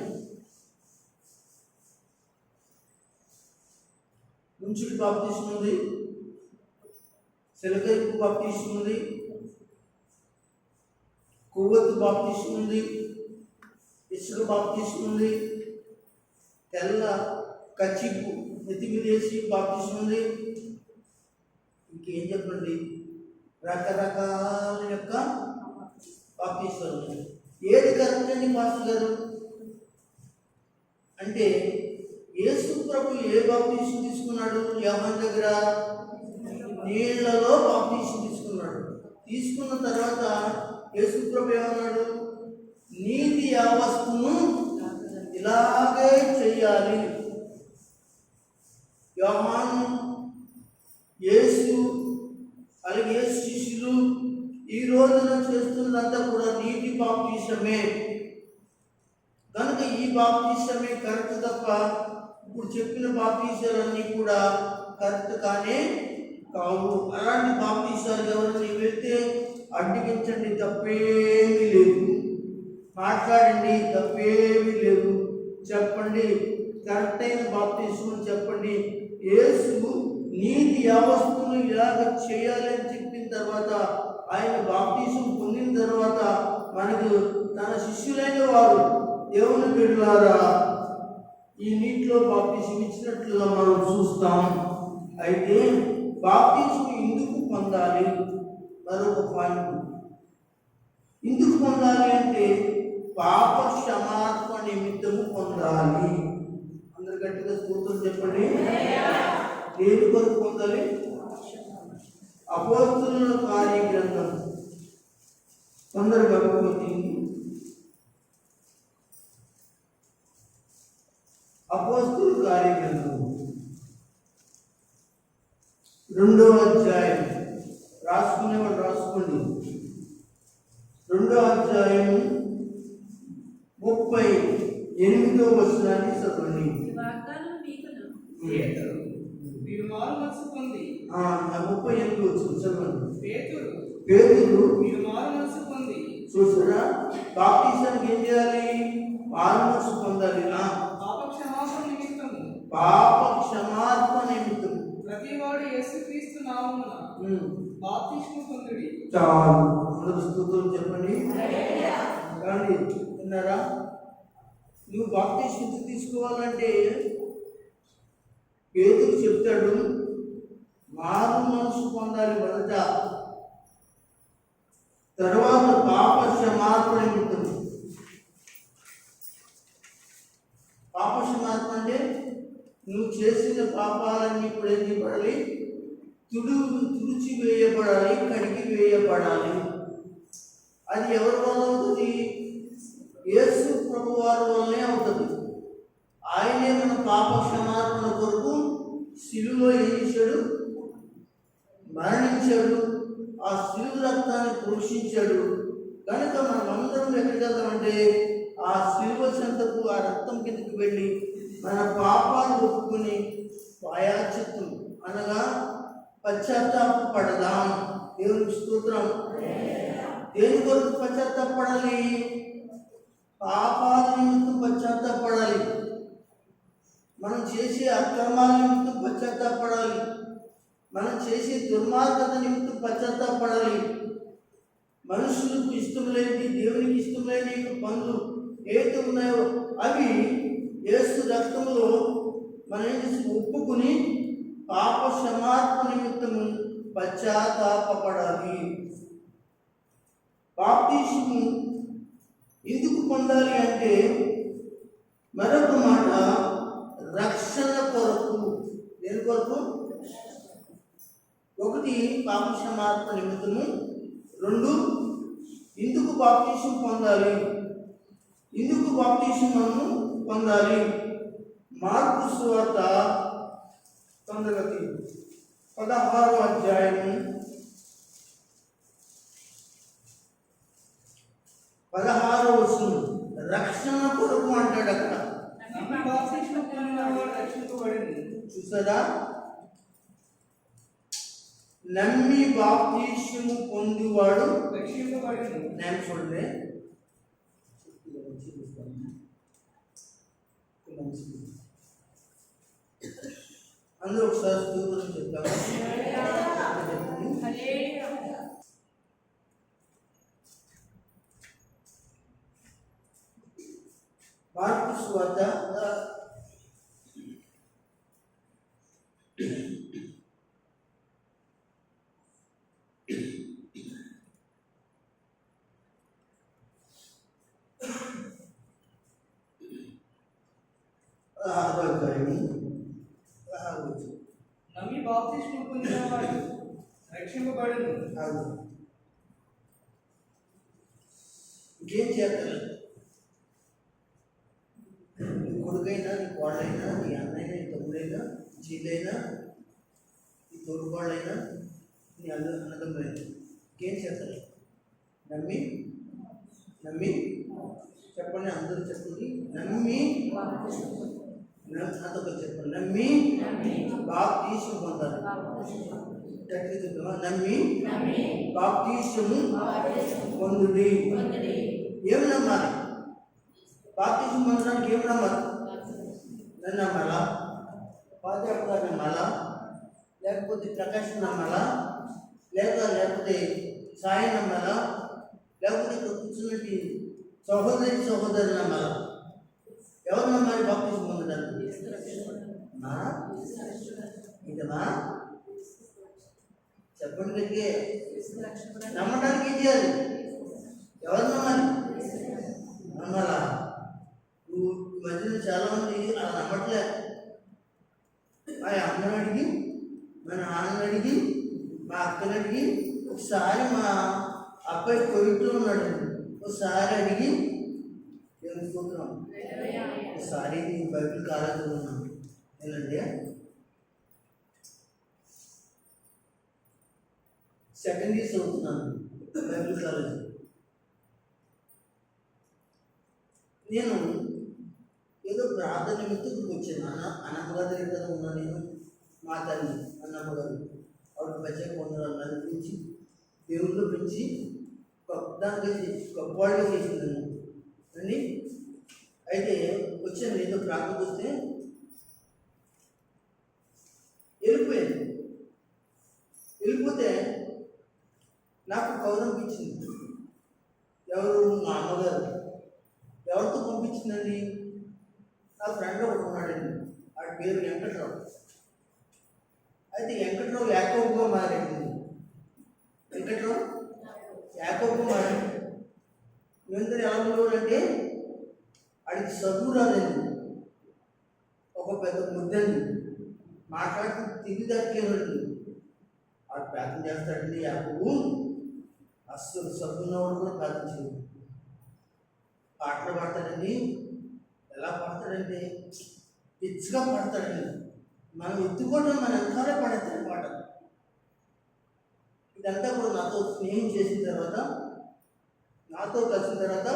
A: ముంచుడి బాప్తీసం ఉంది, సిలకైపు బాప్తీసం ఉంది, కొవ్వొత్తు బాప్తీసం ఉంది, ఇసుక బాప్తీసం ఉంది, తెల్ల కచ్చిపు నెత్తిమిదేసి బాప్తీసం ఉంది. ఇంకేం చెప్పండి, రకరకాల యొక్క బాప్తీసాలు ఉన్నాయి. ఏది కరెక్ట్ అండి మాస్టర్ గారు అంటే, యేసు ప్రభు ఏ బాప్తీసం తీసుకున్నాడు? యోహాను దగ్గర నీళ్లలో బాప్తీసం తీసుకున్నాడు. తీసుకున్న తర్వాత యేసు ప్రభు ఏమన్నాడు? నీతి యావస్తును ఇలాగే చెయ్యాలి. యోహాను, యేసు అలాగే యేసు శిష్యులు ఈ రోజున చేస్తున్నదంతా కూడా నీతి బాప్తీసమే. కనుక ఈ బాప్తీసమే కరెక్ట్ తప్ప ఇప్పుడు చెప్పిన బాప్తీసాలన్నీ కూడా కరెక్ట్ కానే కావు. అలాంటి బాప్తీసాలు ఎవరిని వెళ్తే అడ్డగించండి, తప్పేమీ లేదు. మాట్లాడండి, తప్పేమీ లేదు. చెప్పండి, కరెక్ట్ అయిన బాప్తీసం చెప్పండి. యేసు నీతి యావస్తును ఇలాగ చేయాలి అని చెప్పిన తర్వాత, ఆయన బాప్తీసం పొందిన తర్వాత మనకు తన శిష్యులైన వారు దేవుని బిడ్డలారా ఈ నీటిలో బాప్తిసం ఇచ్చినట్లుగా మనం చూస్తాం. అయితే బాప్తిసం ఎందుకు పొందాలి? మరొక పాయింట్, ఎందుకు పొందాలి అంటే పాప క్షమాపణ నిమిత్తము పొందాలి. అందరు గట్టిగా స్తోత్రం చెప్పండి. దేని కొరకు పొందాలి? అపోస్తలుల కార్య గ్రంథం తొందరగా అపోస్తలుల కార్య గ్రంథం 2వ అధ్యాయం, రాసుకునేవాడు రాసుకోండి. 2వ అధ్యాయం 38వ వచనాన్ని చదవండి.
B: మీరు మారు మనసు పొంది
A: 38 వచ్చింది చదవండి.
B: పేతురు మీరు మారు మనసు పొంది.
A: చూసారా, బాప్తిసానికి ఏం చేయాలి? మారు మనసు పొందాలి.
B: పాప క్షమాపణ నిమిత్తము ప్రతివాడు యేసుక్రీస్తు నామమున బాప్తిస్మము పొందుడి.
A: చాలు, అందరూ స్తోత్రం చెప్పండి. కానీ విన్నారా, నువ్వు బాప్తిస్మం తీసుకోవాలంటే పేతురు చెప్తాడు, మారు మనసు పొందాలి మొదట, తర్వాత పాప క్షమాపణ నిమిత్తం. పాప క్షమాపణ అంటే నువ్వు చేసిన పాపాలన్నీ ఇప్పుడు ఏం చేయబడాలి? తుడిచి వేయబడాలి, కడిగి వేయబడాలి. అది ఎవరి వల్ల అవుతుంది? యేసు ప్రభు వారి వల్లనే అవుతుంది. ఆయనే మన పాప క్షమాపణ కొరకు శిలువలో ఏం చేశాడు? మరణించాడు. ఆ శిలువ రక్తాన్ని ప్రోక్షించాడు. కనుక మనం అందరం ఎక్కడికి వెళ్తామంటే ఆ శిలువ చెంతకు, ఆ రక్తం కిందకి వెళ్ళి మన పాపాలు ఒప్పుకుని పాయాచిత్తం అనగా పశ్చాత్తాపడదాం. దేవునికి స్తోత్రం. దేని కొరకు పశ్చాత్తాపడాలి? పాపాల నిమిత్తం పశ్చాత్తాపడాలి. మనం చేసే అక్రమాల నిమిత్తం పశ్చాత్తాపడాలి. మనం చేసే దుర్మార్గత నిమిత్తం పశ్చాత్తాపడాలి. మనుషులకు ఇష్టం లేని, దేవునికి ఇష్టం లేని పనులు ఏదైతే ఉన్నాయో అవి యేసు రక్తంలో మనం ఒప్పుకుని పాప క్షమాపణ నిమిత్తము పశ్చాత్తాపడాలి. బాప్తిస్మము ఎందుకు పొందాలి అంటే మరొక మాట, రక్షణ కొరకు. దేని కొరకు? ఒకటి పాప క్షమాపణ నిమిత్తము, 2 ఎందుకు బాప్తిసం పొందాలి? ఎందుకు బాప్తిసము పొందాలి? మార్కు సువార్త 16వ అధ్యాయము 16వ వచనం, రక్షణ కొరకు అంటాడు అక్కడ. చూసారా, నమ్మి బాప్తిసము పొందువాడు రక్షింపబడును. నేను చూడండి, అందరూ ఒకసారి స్తోత్రం చెప్తాము. మార్కు సువార్త 16వ అధ్యాయము 16వ వచనం.
B: నమ్మి బాప్తిస్మము పొందినవాడు రక్షింపబడును.
A: ఇంకేం చేస్తారు? నీ కొడుకైనా, నీ కోళ్ళైనా, నీ అన్నైనా, నీ తమ్ముడైనా, చెల్లైనా, నీ తోడుకోళ్ళైనా, నీ అన్నదమ్ములైనా ఇంకేం చేస్తారు? నమ్మి చెప్పండి, అందరూ చెప్పండి. నమ్మి అంతకు చెప్పండి. నమ్మి బాప్తిసము పొందాలి. నమ్మి బాప్తిసము పొందుడి. ఏమి నమ్మాలి? బాప్తిసం పొందడానికి ఏమి నమ్మాలి? నన్ను నమ్మాలా? పాదయాత్ర నమ్మాలా? లేకపోతే ప్రకాశం నమ్మాలా? లేకపోతే సాయం నమ్మాలా? లేకపోతే ఇక్కడ కూర్చున్నట్టు సహోదరి నమ్మాలా? ఎవరు నమ్మాలి బాప్తిజం పొందడానికి? ఇంకమా చెప్పండి గట్టిగా. నమ్మడానికి ఏం చేయాలి? ఎవరు నమ్మాలి? నమ్మాలా? నువ్వు ఈ మధ్యన చాలా మంది అలా నమ్మట్లే. మా అమ్మని అడిగి, మా నాన్నని అడిగి, మా అక్కని అడిగి, ఒకసారి మా అబ్బాయి కొడుకులో ఉన్నాడు, ఒకసారి అడిగి తెలుసుకుంటున్నాం. ఒకసారి బైబిల్ కాలేజీలో ఉన్నాను నేనండి, సెకండ్ ఇయర్ చదువుతున్నాను బైబిల్ కాలేజ్. నేను ఏదో ప్రార్థన నిమిత్తం వచ్చాను. అన్నమ్మగారి దగ్గర కదా ఉన్నాను నేను. మా తల్లి అన్నమ్మగారు ఆవిడ ప్రత్యేక పొందడాలు నన్ను పెంచి దేవుళ్ళు పెంచి గొప్పదానిగా చేసి గొప్పవాడిగా చేసింది అని. అయితే వచ్చాను ఏదో ప్రార్థనకు వస్తే వెళ్ళిపోతే నాకు కౌరం ఇచ్చింది. ఎవరు? మా అమ్మగారు. ఎవరితో పంపించిందండి? నా ఫ్రెండ్ ఒకటి ఉన్నాడండి, వాడి పేరు వెంకట్రావు. అయితే వెంకట్రావు యాకోబుగా మారాడు. వెంకట్రావు యాకోబుగా మారాడు. వీళ్ళందరూ ఎలా ఉండేవారంటే వాడికి చదువు రాదండి, ఒక పెద్ద ముద్దండి, మాట్లాడుతూ తిరిగి దక్కేవాడండి. వాడు ప్రార్థన చేస్తాడండి. యాకోబు అస్సలు చదువున్నవాడు కూడా ప్రార్థన చేయడు. పాటలు పాడతాడండి. ఎలా పాడతాడంటే పిచ్చిగా పాడతాడండి. మనం ఎత్తుకోవడం మన వెనకాలే పాడేస్తాడు పాట. ఇదంతా కూడా నాతో స్నేహం చేసిన తర్వాత, నాతో కలిసిన తర్వాత,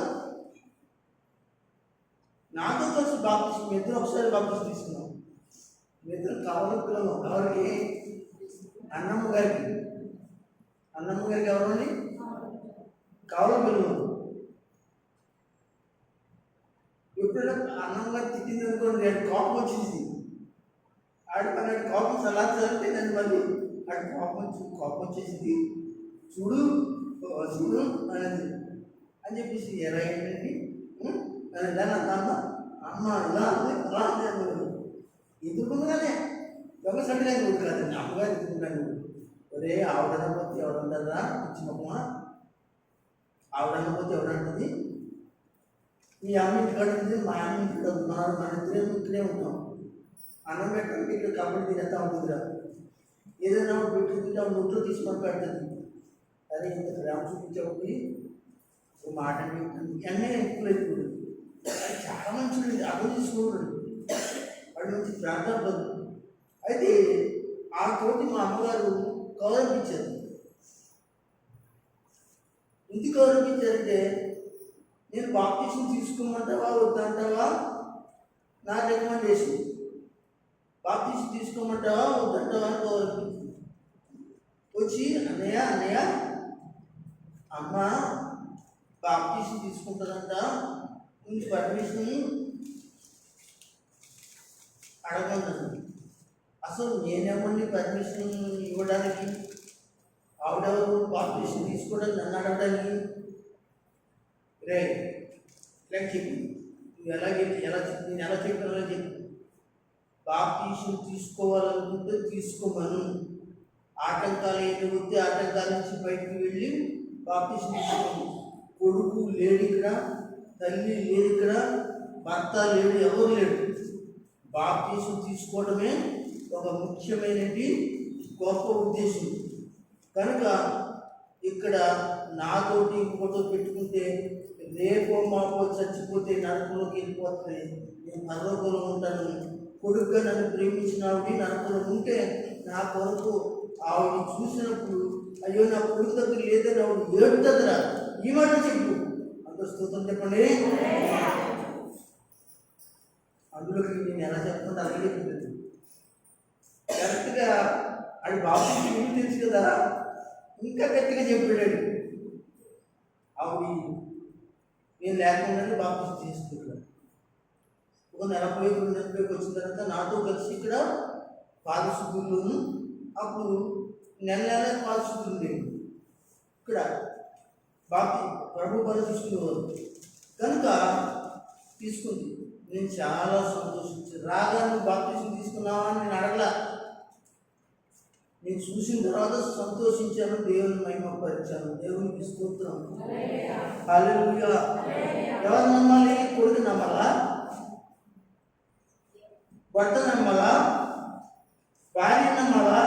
A: నాతో కలిసి బాప్తిసం మీ ఇద్దరు ఒకసారి బాప్తిసం తీసుకున్నాం. మీ ఇద్దరు కావాలి పిల్లలు. ఎవరికి? అన్నమ్మ గారికి. అన్నమ్మ గారికి ఎవరండి? కావాలి పిల్లలు. ఎప్పుడైనా అన్నమ్మ గారు తిట్టింది అనుకోండి, అది కోపం వచ్చేసి ఆడి పని కోపం సలాచాలంటే నన్ను మళ్ళీ ఆడి కోపం వచ్చేసింది. చూడు చూడు అనేది అని చెప్పేసి ఎలా ఏంటండి ఇలా అమ్మ అమ్మ ఇలా ఉంది అలా ఉంది అన్నారు. ఎదుర్కొంగానే దొంగ సండిగా కాదండి, అమ్మగారు ఎదుర్కొన్నాను. ఒరే ఆవిడనపోతే ఎవడంటారా ఇచ్చినమ్మా, ఆవిడనపోతే ఎవడంటుంది? మీ అమ్మ ఇంటికాడ ఉంది, మా అమ్మ ఇంటికాడ ఉన్నారు, మన ఇక్కడే ఉంటాం. అన్నం పెట్టడానికి ఇక్కడ కబడ్డీ తినేస్తా ఉంటుందిరా, ఏదైనా పెట్టుకుంటే నోట్లో తీసుకొని పెడుతుంది. అదే ఇంత ప్రేమ చూపించబడి ఒక మాట అన్నీ ఎక్కువ చాలా మంచిది. అర్థం తీసుకోడు వాడి నుంచి ప్రార్థన పదు. అయితే ఆ తోటి మా అమ్మగారు గౌరవించారు. ఎందుకు గౌరవించారంటే, నేను బాప్టిజం తీసుకోమంటావా వద్దంటావా నా రికమెండేషన్. బాప్టిజం తీసుకోమంటావా వద్దంటావా అని గౌరవించింది. వచ్చి అన్నయ్య అమ్మ బాప్టిజం తీసుకుంటారంట, ముందు పర్మిషన్ అడగమన్నాను. అసలు నేనేమని పర్మిషన్ ఇవ్వడానికి, ఆవిడెవరు బాప్టిజం తీసుకోవడానికి నన్ను అడగడానికి? రే ఇలా చెప్పి నువ్వు నేను ఎలా చెప్పానో చెప్పి, బాప్టిజం తీసుకోవాలనుకుంటే తీసుకోమను. ఆటంకాలు ఏంటి వస్తే ఆటంకాల నుంచి బయటికి వెళ్ళి బాప్టిజం తీసుకోమను. కొడుకు లేడు ఇక్కడ, తల్లి లేదు ఇక్కడ, భర్త లేడు, ఎవరు లేడు. బాప్టిజం తీసుకోవడమే ఒక ముఖ్యమైనది గొప్ప ఉద్దేశం. కనుక ఇక్కడ నాతోటి ఇంకోతో పెట్టుకుంటే రేపో మాపో చచ్చిపోతే నరకంలోకి వెళ్ళిపోతుంది, నేను పరలోకంలో ఉంటాను. కొడుకుగా నన్ను ప్రేమించిన ఆవిడ నరకంలో ఉంటే నా కొరకు ఆవిడ చూసినప్పుడు అయ్యో నా కొడుకు దగ్గర లేదని ఆవిడ ఏడుతుందిరా, ఈ మాట చెప్పు. అంత స్తోత్రం చెప్పండి. అందులోకి నేను ఎలా చెప్తుంటే అలాగే చెప్తుంది. కరెక్ట్గా అది బాబు మీకు తెలుసు కదా, ఇంకా గట్టిగా చెప్పాడు. ఆవిడ నేను లేకుండానే బాబు చేసుకుంటాడు. ఒక 40-50 వచ్చిన తర్వాత నాతో కలిసి ఇక్కడ పాదశుద్ధుల్లోను, అప్పుడు నెల పాదశుద్ధులు లేవు ఇక్కడ బాబు ప్రభు పని చూసుకునేవారు. కనుక తీసుకుంది. నేను చాలా సంతోషించాను. రాగా నువ్వు బాప్తిసం తీసుకున్నావా అని నేను అడగలా. నేను చూసిన తర్వాత సంతోషించాను, దేవుని మహిమపరిచాను. దేవునికి స్తోత్రం. హల్లెలూయా. ఎవరు నమ్మాలి? కొడుకు నమ్మాలా? భర్త నమ్మాలా? భార్య నమ్మాలా?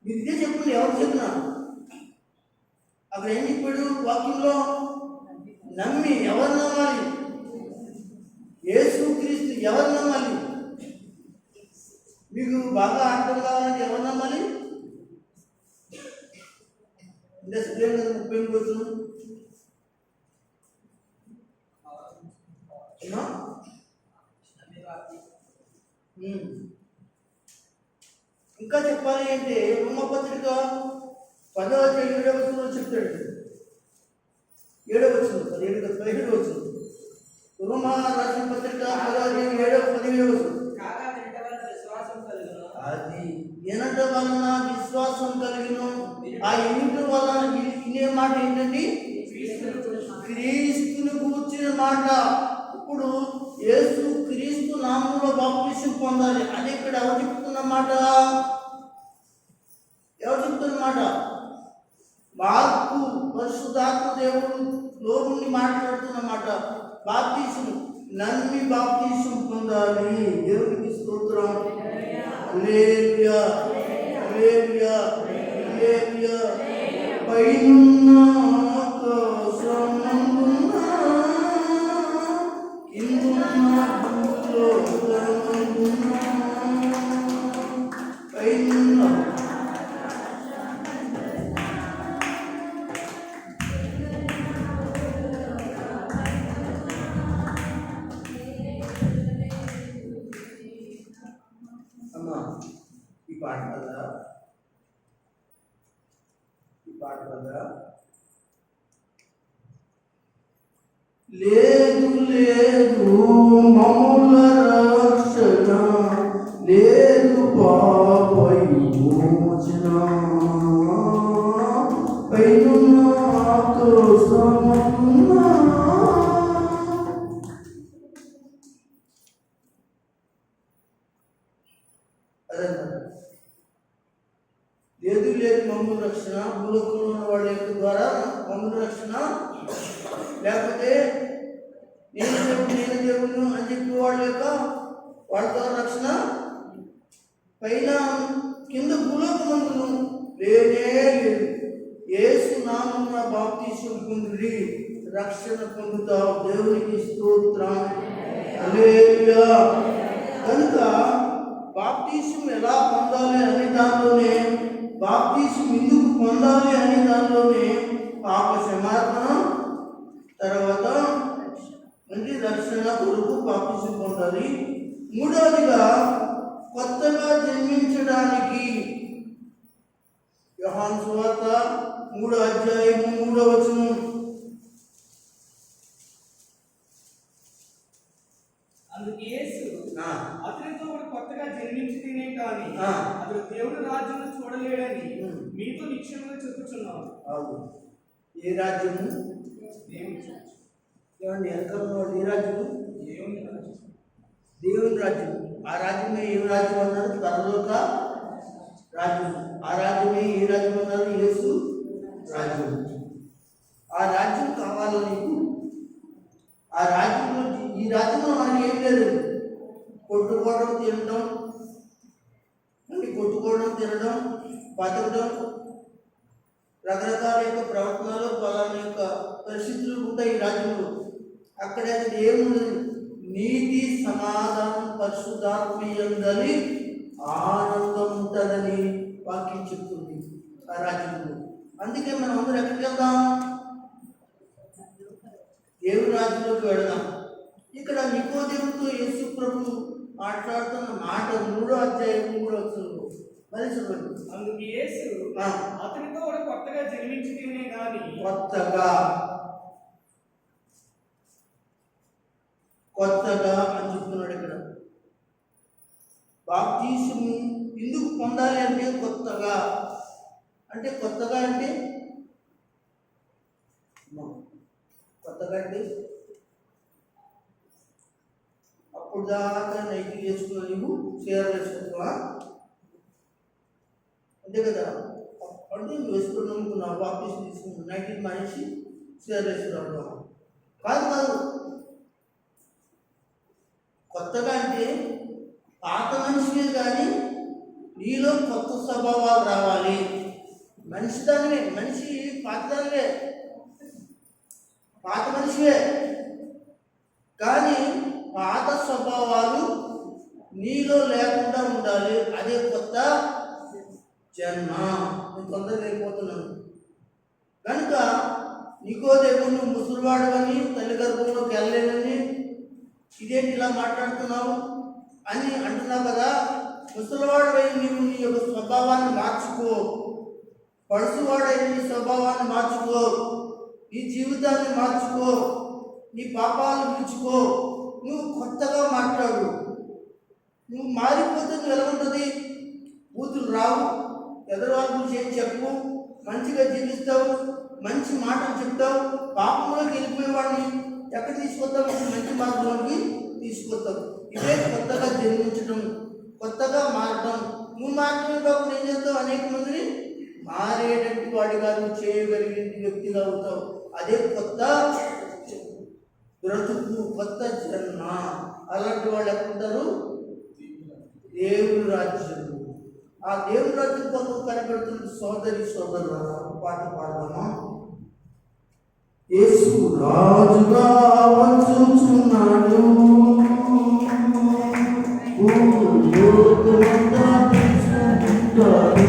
A: మీరు ఇదే చెప్పండి. ఎవరు చెప్పినా అక్కడ ఏం చెప్పాడు వాక్యంలో? నమ్మి. ఎవరు నమ్మాలి? యేసుక్రీస్తు. ఎవరు నమ్మాలి? మీకు బాగా అర్థం కావాలంటే ఎవరు నమ్మాలి? ఇంకా సిద్ధంగా 30 రోజులు ఇంకా చెప్పాలి అంటే రోమపత్రిక 10వ అధ్యాయం 7వ వచనంలో చెప్తాడు. 7వ వచనం 17వ వచనం. రోమా రాసిన పత్రిక 10వ అధ్యాయం 17వ వచనం. అది వినట వలన విశ్వాసం కలిగిన. ఆ ఎన్నిటి వలన వినే మాట ఏంటండి? క్రీస్తుని కూర్చిన మాట. ఇప్పుడు యేసు క్రీస్తు నామంలో బాప్తిసం పొందాలి అని ఇక్కడ ఎవరు చెప్తున్న మాట? ఎవరు చెప్తున్న మాట? మార్కు పరిశుద్ధాత్మ దేవుడు నుండి మాట్లాడుతున్న మాట. బాప్తిసం నమ్మి బాప్తిసం పొందాలి. దేవునికి స్తోత్రం. హల్లెలూయా, హల్లెలూయా, హల్లెలూయా. పైనున్న ఆకాశమందున కిందున్న భూలోకమందున పైనున్న అమ్మా ఈ పాట కదా, ఈ పాట కదా. లేదు లేదు మమ్ముల రక్షణ, లేదు పాప విమోచన, పైనున్న ఆకాశమందున. లేదు లేదు మమ్మల్ని రక్షణ, భూలోకంలో ఉన్న వాళ్ళ యొక్క ద్వారా మమ్మల్ని రక్షణ, లేకపోతే నేను దేవుడు అని చెప్పి వాళ్ళ యొక్క వాళ్ళ ద్వారా రక్షణ, పైన కింద భూలోకమందును లేనే లేదు. యేసు నామమున బాప్తిసం పొంది రక్షణ పొందుతావు. దేవునికి స్తోత్రం. హల్లెలూయా. కనుక బాప్తిసం ఎలా పొందాలి అనే దానిలోనే, బాప్తిసం ఎందుకు పొందాలి అనే దానిలోనే పాప క్షమాపణ, తర్వాత మంచి రక్షణ కొరకు బాప్తిసం పొందాలి. మూడవదిగా కొత్తగా జన్మించడానికి యోహాను సువార్త 3వ అధ్యాయం 3వ వచనం.
B: అందుకు యేసు అతనితో కూడా కొత్తగా జన్మించితేనే కానీ అతడు దేవుడి రాజ్యం చూడలేడని మీతో నిశ్చయంగా చెప్పుచున్నాను.
A: ఏ రాజ్యము? ఏమండి వెనకాల ఏ రాజ్యము? దేవుని రాజ్యం. ఆ రాజ్యమే ఏ రాజ్యం అన్నారు? పరలోక రాజ్యం. ఆ రాజ్యమే ఏ రాజ్యం అన్నారు? యేసు రాజ్యం. ఆ రాజ్యం కావాలి నీకు. ఆ రాజ్యంలో, ఈ రాజ్యంలో మనకి ఏం లేదు. కొట్టుకోవడం, తినడం, కొట్టుకోవడం, తినడం, బతకడం, రకరకాల యొక్క ప్రవర్తనలు, పలానా యొక్క పరిస్థితులు ఉంటాయి ఈ రాజ్యంలో. అక్కడ ఏముండదు. నీతి, సమాధానం, పరిశుద్ధాత్మీయందని ఆనందం ఉంటుందని వాక్యం చెప్తుంది ఆ రాజ్యంలో. అందుకే మనం అందరూ ఎక్కడికి వెళ్దాం? దేవుని రాజ్యంలోకి వెళదాం. ఇక్కడ నికోదేముతో యేసు ప్రభు మాట్లాడుతున్న మాట 3వ అధ్యాయం 3వ వచనంలో మరి చూడండి.
B: అందుకు యేసు అతనితో కూడా కొత్తగా జన్మించితేనే గాని,
A: కొత్తగా అని చెప్తున్నాడు ఇక్కడ. బాప్తిసం ఎందుకు పొందాలి అంటే కొత్తగా. అంటే కొత్తగా అంటే కొత్తగా అంటే అప్పుడు దాకా నైట్ వేసుకున్నా నీవు చీరలు వేసుకుంటావా? అంతే కదా. అంటే నువ్వు వేసుకున్నావు బాప్టిజం తీసుకున్నావు, నైట్ మానేసి చీరలు వేసుకున్నావు కాదు కాదు. కొత్తగా అంటే పాత మనిషివే కానీ నీలో కొత్త స్వభావాలు రావాలి. మనిషి పాతదానివే, పాత మనిషివే కానీ పాత స్వభావాలు నీలో లేకుండా ఉండాలి. అదే కొత్త జన్మ. నేను తొందరగా అయిపోతున్నాను కనుక నికోదేమును ముసలివాడవని తల్లి గర్భంలోకి వెళ్ళలేనని ఇదేంటి ఇలా మాట్లాడుతున్నావు అని అంటున్నావు కదా. ముసలివాడవై నీవు నీ యొక్క స్వభావాన్ని మార్చుకో, పడుసువాడై నీ స్వభావాన్ని మార్చుకో, నీ జీవితాన్ని మార్చుకో, నీ పాపాలు విడుచుకో, నువ్వు కొత్తగా మాట్లాడు. నువ్వు మారిపోతే నువ్వు ఎలా ఉంటుంది? బూతులు రావు, ఎదరవాళ్ళ గురించి ఏం చెప్పు, మంచిగా జీవిస్తావు, మంచి మాటలు చెప్తావు. పాపంలోకి వెళ్ళిపోయేవాడిని ఎక్కడ తీసుకొస్తావు? మంచి మార్గంలోకి తీసుకొస్తావు. ఇదే కొత్తగా జన్మించడం, కొత్తగా మారడం. నువ్వు మాత్రమే కాకుండా ఏం చేస్తావు? అనేక మందిని మారేటట్టు వాడిగా నువ్వు చేయగలిగిన వ్యక్తిగా అవుతావు. అదే కొత్త బ్రతుకు, కొత్త జన్మ. అలాంటి వాళ్ళు ఎక్కడుంటారు? దేవుని రాజ్యం. ఆ దేవుని రాజ్యం కోసం కనిపెడుతున్న సోదరి సోదరుల పాట పాడదామా? యేసు రాజుగా వచ్చుచున్నాడు, లోకమంతా తెలుసుకుంటాడు.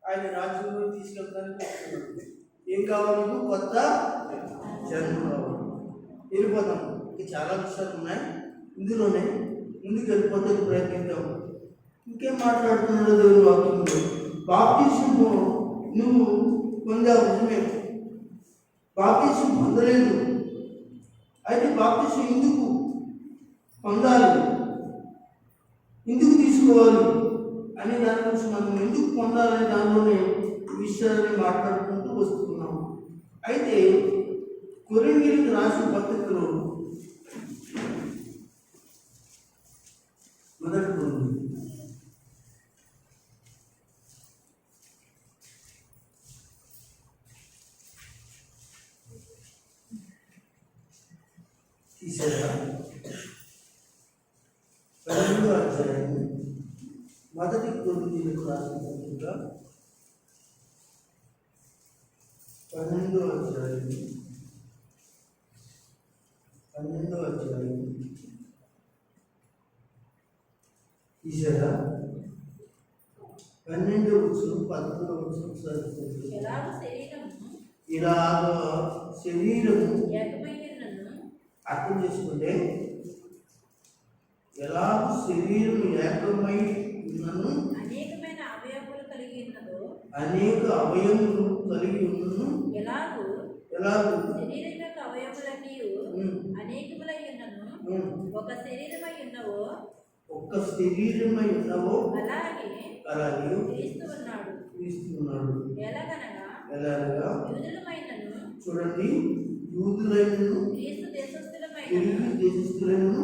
A: ఆయన రాజ్యంలో తీసుకెళ్తానికి ఏం కావాలి? నీకు కొత్త జన్మ కావాలి. వెళ్ళిపోతాం. ఇంకా చాలా విషయాలు ఉన్నాయి, ఇందులోనే ముందుకు వెళ్ళిపోతే ప్రయత్నిద్దాం. ఇంకేం మాట్లాడుతున్నాడో దేవుని వాక్యంలో. బాప్టిజము నువ్వు పొందావు, నిజమే. బాప్టిజం పొందలేదు, అయితే బాప్టిజం ఎందుకు పొందాలి, ఎందుకు తీసుకోవాలి అనే దాని గురించి మనం ఎందుకు పొందాలనే దానిలోనే విషయాన్ని మాట్లాడుకుంటూ వస్తున్నాము. అయితే కొరింథీయులకు రాసిన పత్రికలో మొదటి తీసారా? 12వ అధ్యాయం మొదటి కొరింథీయులకు రాసిన పత్రిక 12వ అధ్యాయం తీసారా? 12వ వచనం 11వ వచనం చదువుతుంది. ఇలాగ శరీరము అర్థం చేసుకుంటే, ఎలా శరీరం ఏకమై ఉన్నను, అనేక అవయవములు కలిగి ఉన్నను, ఎలాగూ శరీరం యొక్క అవయవములన్నీ అనేకములై ఉన్నను, ఒక శరీరమై ఉన్నవో అలాగే క్రీస్తు ఉన్నాడు. ఎలాగనగా చూడండి, యూదులైనను క్రీస్తు దేశస్థులైనను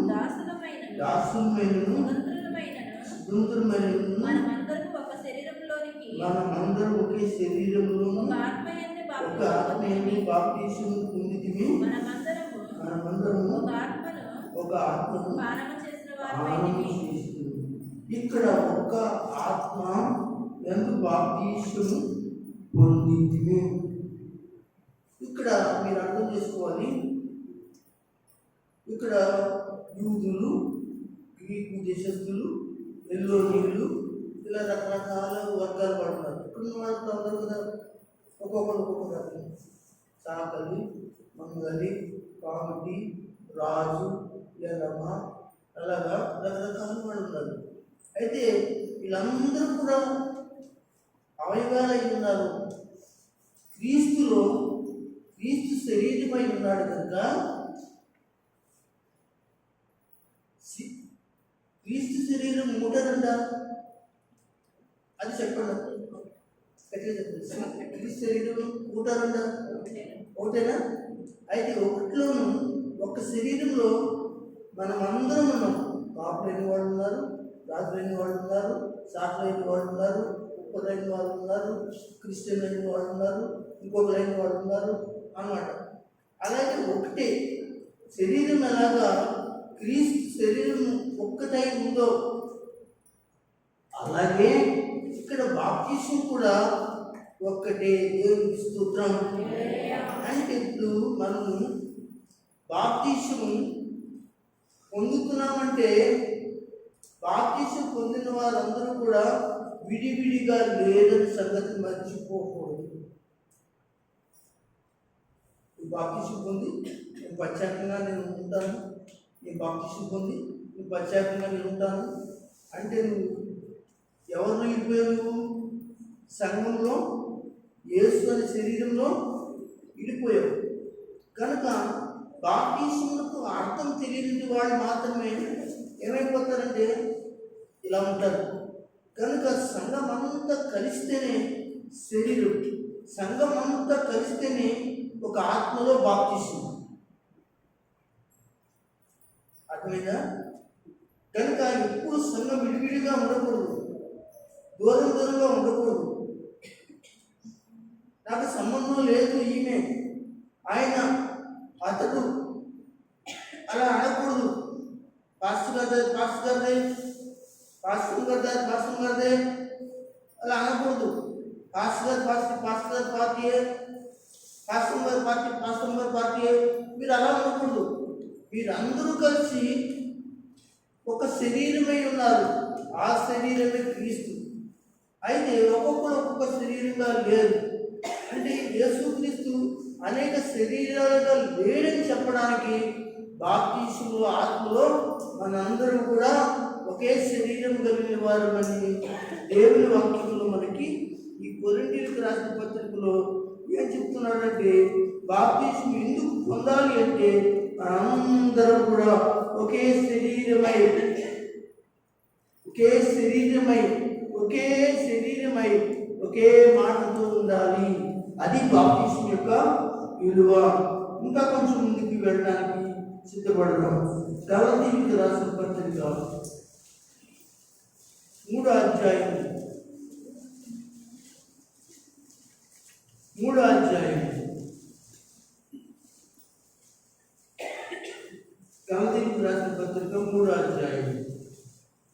A: దాసులమైనను స్వతంత్రులమైనను మనమందరం ఒకే శరీరంలో ఒక ఆత్మయందు బాప్తిస్మము పొందితిమి. మనమందరము ఒక ఆత్మను పానము చేస్తున్నారు. ఇక్కడ ఒక ఆత్మ యందు బాప్తిస్మము పొందితిమి. ఇక్కడ మీరు అర్థం చేసుకోవాలి, ఇక్కడ యూదులు, గ్రీకు దేశస్థులు, ఎల్లో నీళ్ళు, ఇలా రకరకాల వర్గాలు పడుతున్నారు. ఇక్కడ వాళ్ళు అందరూ కదా ఒక్కొక్కరు ఒక్కొక్క రకం. చాకలి, మంగలి, కామిటి, రాజు, ఎల్లమ్మ, అలాగా రకరకాల వాళ్ళు ఉన్నారు. అయితే వీళ్ళందరూ కూడా అవయవాలు అయి ఉన్నారు. క్రీస్తులో క్రీస్తు శరీరమై ఉన్నాడు కనుక క్రీస్తు శరీరం మూటరంట. అది చెప్పండి, ఎట్లా చెప్పండి? క్రీస్తు శరీరం మూటరంట ఒకటేనా? అయితే ఒకటిలోనూ ఒక శరీరంలో మనం అందరం ఉన్నాం. కాపు లేని వాళ్ళు ఉన్నారు, రాజు లేని వాళ్ళు ఉన్నారు, సాకు లేని వాళ్ళు ఉన్నారు, ఉప్పు లేని వాళ్ళు ఉన్నారు, క్రిస్టియన్ లేని వాళ్ళు ఉన్నారు, ఇంకొక లేని వాళ్ళు ఉన్నారు అన్నమాట. అలాగే ఒకటే శరీరం ఎలాగా క్రీస్తు శరీరం ఒక్కటై ఉందో అలాగే ఇక్కడ బాప్తిసం కూడా ఒక్కటే. దేవునికి స్తోత్రం. అంటే ఇప్పుడు మనము బాప్తిసం పొందుతున్నామంటే బాప్తిసం పొందిన వారందరూ కూడా విడివిడిగా లేదని సంగతి మర్చిపోకూడదు. బాప్తిసం పొంది నేను ప్రత్యేకంగా నేను ఉంటాను, నేను బాప్తిసం పొంది నేను ప్రత్యేకంగా నేను ఉంటాను అంటే నువ్వు ఎవరిలో ఇడిపోయావు? సంఘంలో యేసు అనే శరీరంలో ఇడిపోయావు. కనుక బాప్తిసములకు అర్థం తెలియని వాళ్ళు మాత్రమే ఏమైపోతారంటే ఇలా ఉంటారు. కనుక సంఘం అంతా కలిస్తేనే శరీరం, సంఘం అంతా కలిస్తేనే ఒక ఆత్మలో బాప్తిసం. అర్థమైందా? కనుక ఎప్పుడు సంఘం విడివిడిగా ఉండకూడదు, దూరం దూరంగా ఉండకూడదు. నాకు సంబంధం లేదు, ఈమె ఆయన అతడు అలా అనకూడదు. పాస్టర్ గారిదే అలా అనకూడదు. పాస్టర్ గారి పార్టీయే, పాస్టర్ గారి పార్టీయే మీరు అలా అనకూడదు. మీరందరూ కలిసి ఒక శరీరమై ఉన్నారు. ఆ శరీరమే క్రీస్తు. అయితే ఒక్కొక్కరు ఒక్కొక్క శరీరంగా లేరు. అంటే యేసుక్రీస్తు అనేక శరీరాలుగా లేడని చెప్పడానికి బాప్తిసములో ఆత్మలో మనందరం కూడా ఒకే శరీరం కలిగిన వారమని దేవుని వాక్యంలో మనకి ఈ కొరింథీయులకు రాసిన పత్రికలో ఏం చెప్తున్నాడంటే బాప్తిసం ఎందుకు పొందాలి అంటే మనందరం కూడా ఒకే శరీరమై ఒకే మాటతో ఉండాలి. అది బాప్తిసం యొక్క విలువ. ఇంకా కొంచెం ముందుకు వెళ్ళడానికి సిద్ధపడదాం. గలతీయులకు రాసిన పత్రిక 3వ అధ్యాయం గలతీయులకు రాసిన పత్రిక 3వ అధ్యాయం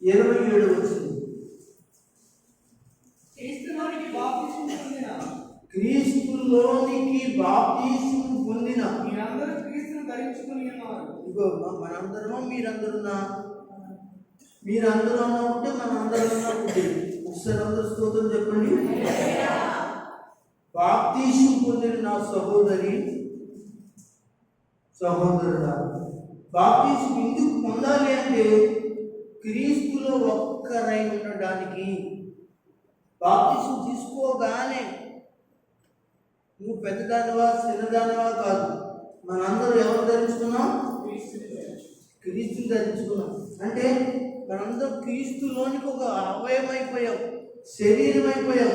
A: 27వ వచనం. క్రీస్తులోనికి బాప్తిసం పొందిన
B: మీరందరూ క్రీస్తును ధరించుకుని ఉన్నారు.
A: ఇగో మనందరమా మీరందరూ అన్నా ఉంటే మనందరం ఉంటే ఒకసారి అందరూ స్తోత్రం చెప్పండి. బాప్తిసం పొందిన నా సహోదరుడా, బాప్తిసం ఎందుకు పొందాలి అంటే క్రీస్తులో ఒక్కరై ఉండడానికి. బాప్తిసం తీసుకోగానే నువ్వు పెద్దదానివా చిన్నదానివా కాదు, మనందరూ ఎవరు ధరించుకున్నాం? క్రీస్తుని ధరించుకున్నాం. అంటే మనందరం క్రీస్తులోనికి ఒక అవయమైపోయాం, శరీరం అయిపోయాం,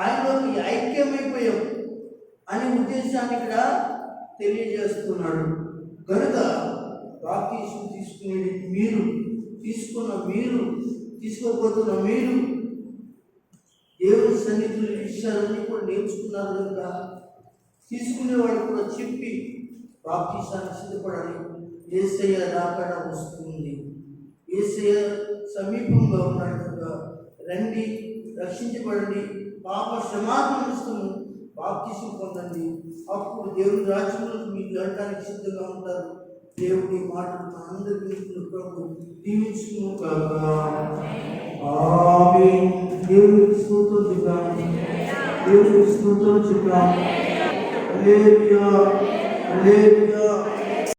A: ఆయనలోకి ఐక్యమైపోయాం అనే ఉద్దేశాన్ని ఇక్కడ తెలియజేస్తున్నాడు. కనుక బాప్తిసం తీసుకునేది మీరు, తీసుకోబోతున్న మీరు దేవుని సన్నిధిలో విషయాలన్నీ కూడా నేర్చుకున్నారు కనుక తీసుకునేవాడు కూడా చెప్పి బాప్తిసానికి సిద్ధపడాలి. యేసయ్య రాకడ వస్తుంది, యేసయ్య సమీపంగా ఉన్నాడు కనుక రండి, రక్షించబడండి, పాప క్షమాపణ బాప్తిసం పొందండి. అప్పుడు దేవుని రాజ్యంలో మీరు వెళ్ళడానికి సిద్ధంగా ఉంటారు. దేవుని మాటలు అందరికీ ప్రభు దీవించును కాక. ఆమేన్. దేవునికి స్తోత్రం చెప్తాం. దేవునికి స్తోత్రం చెప్తాం. హల్లెలూయా, హల్లెలూయా.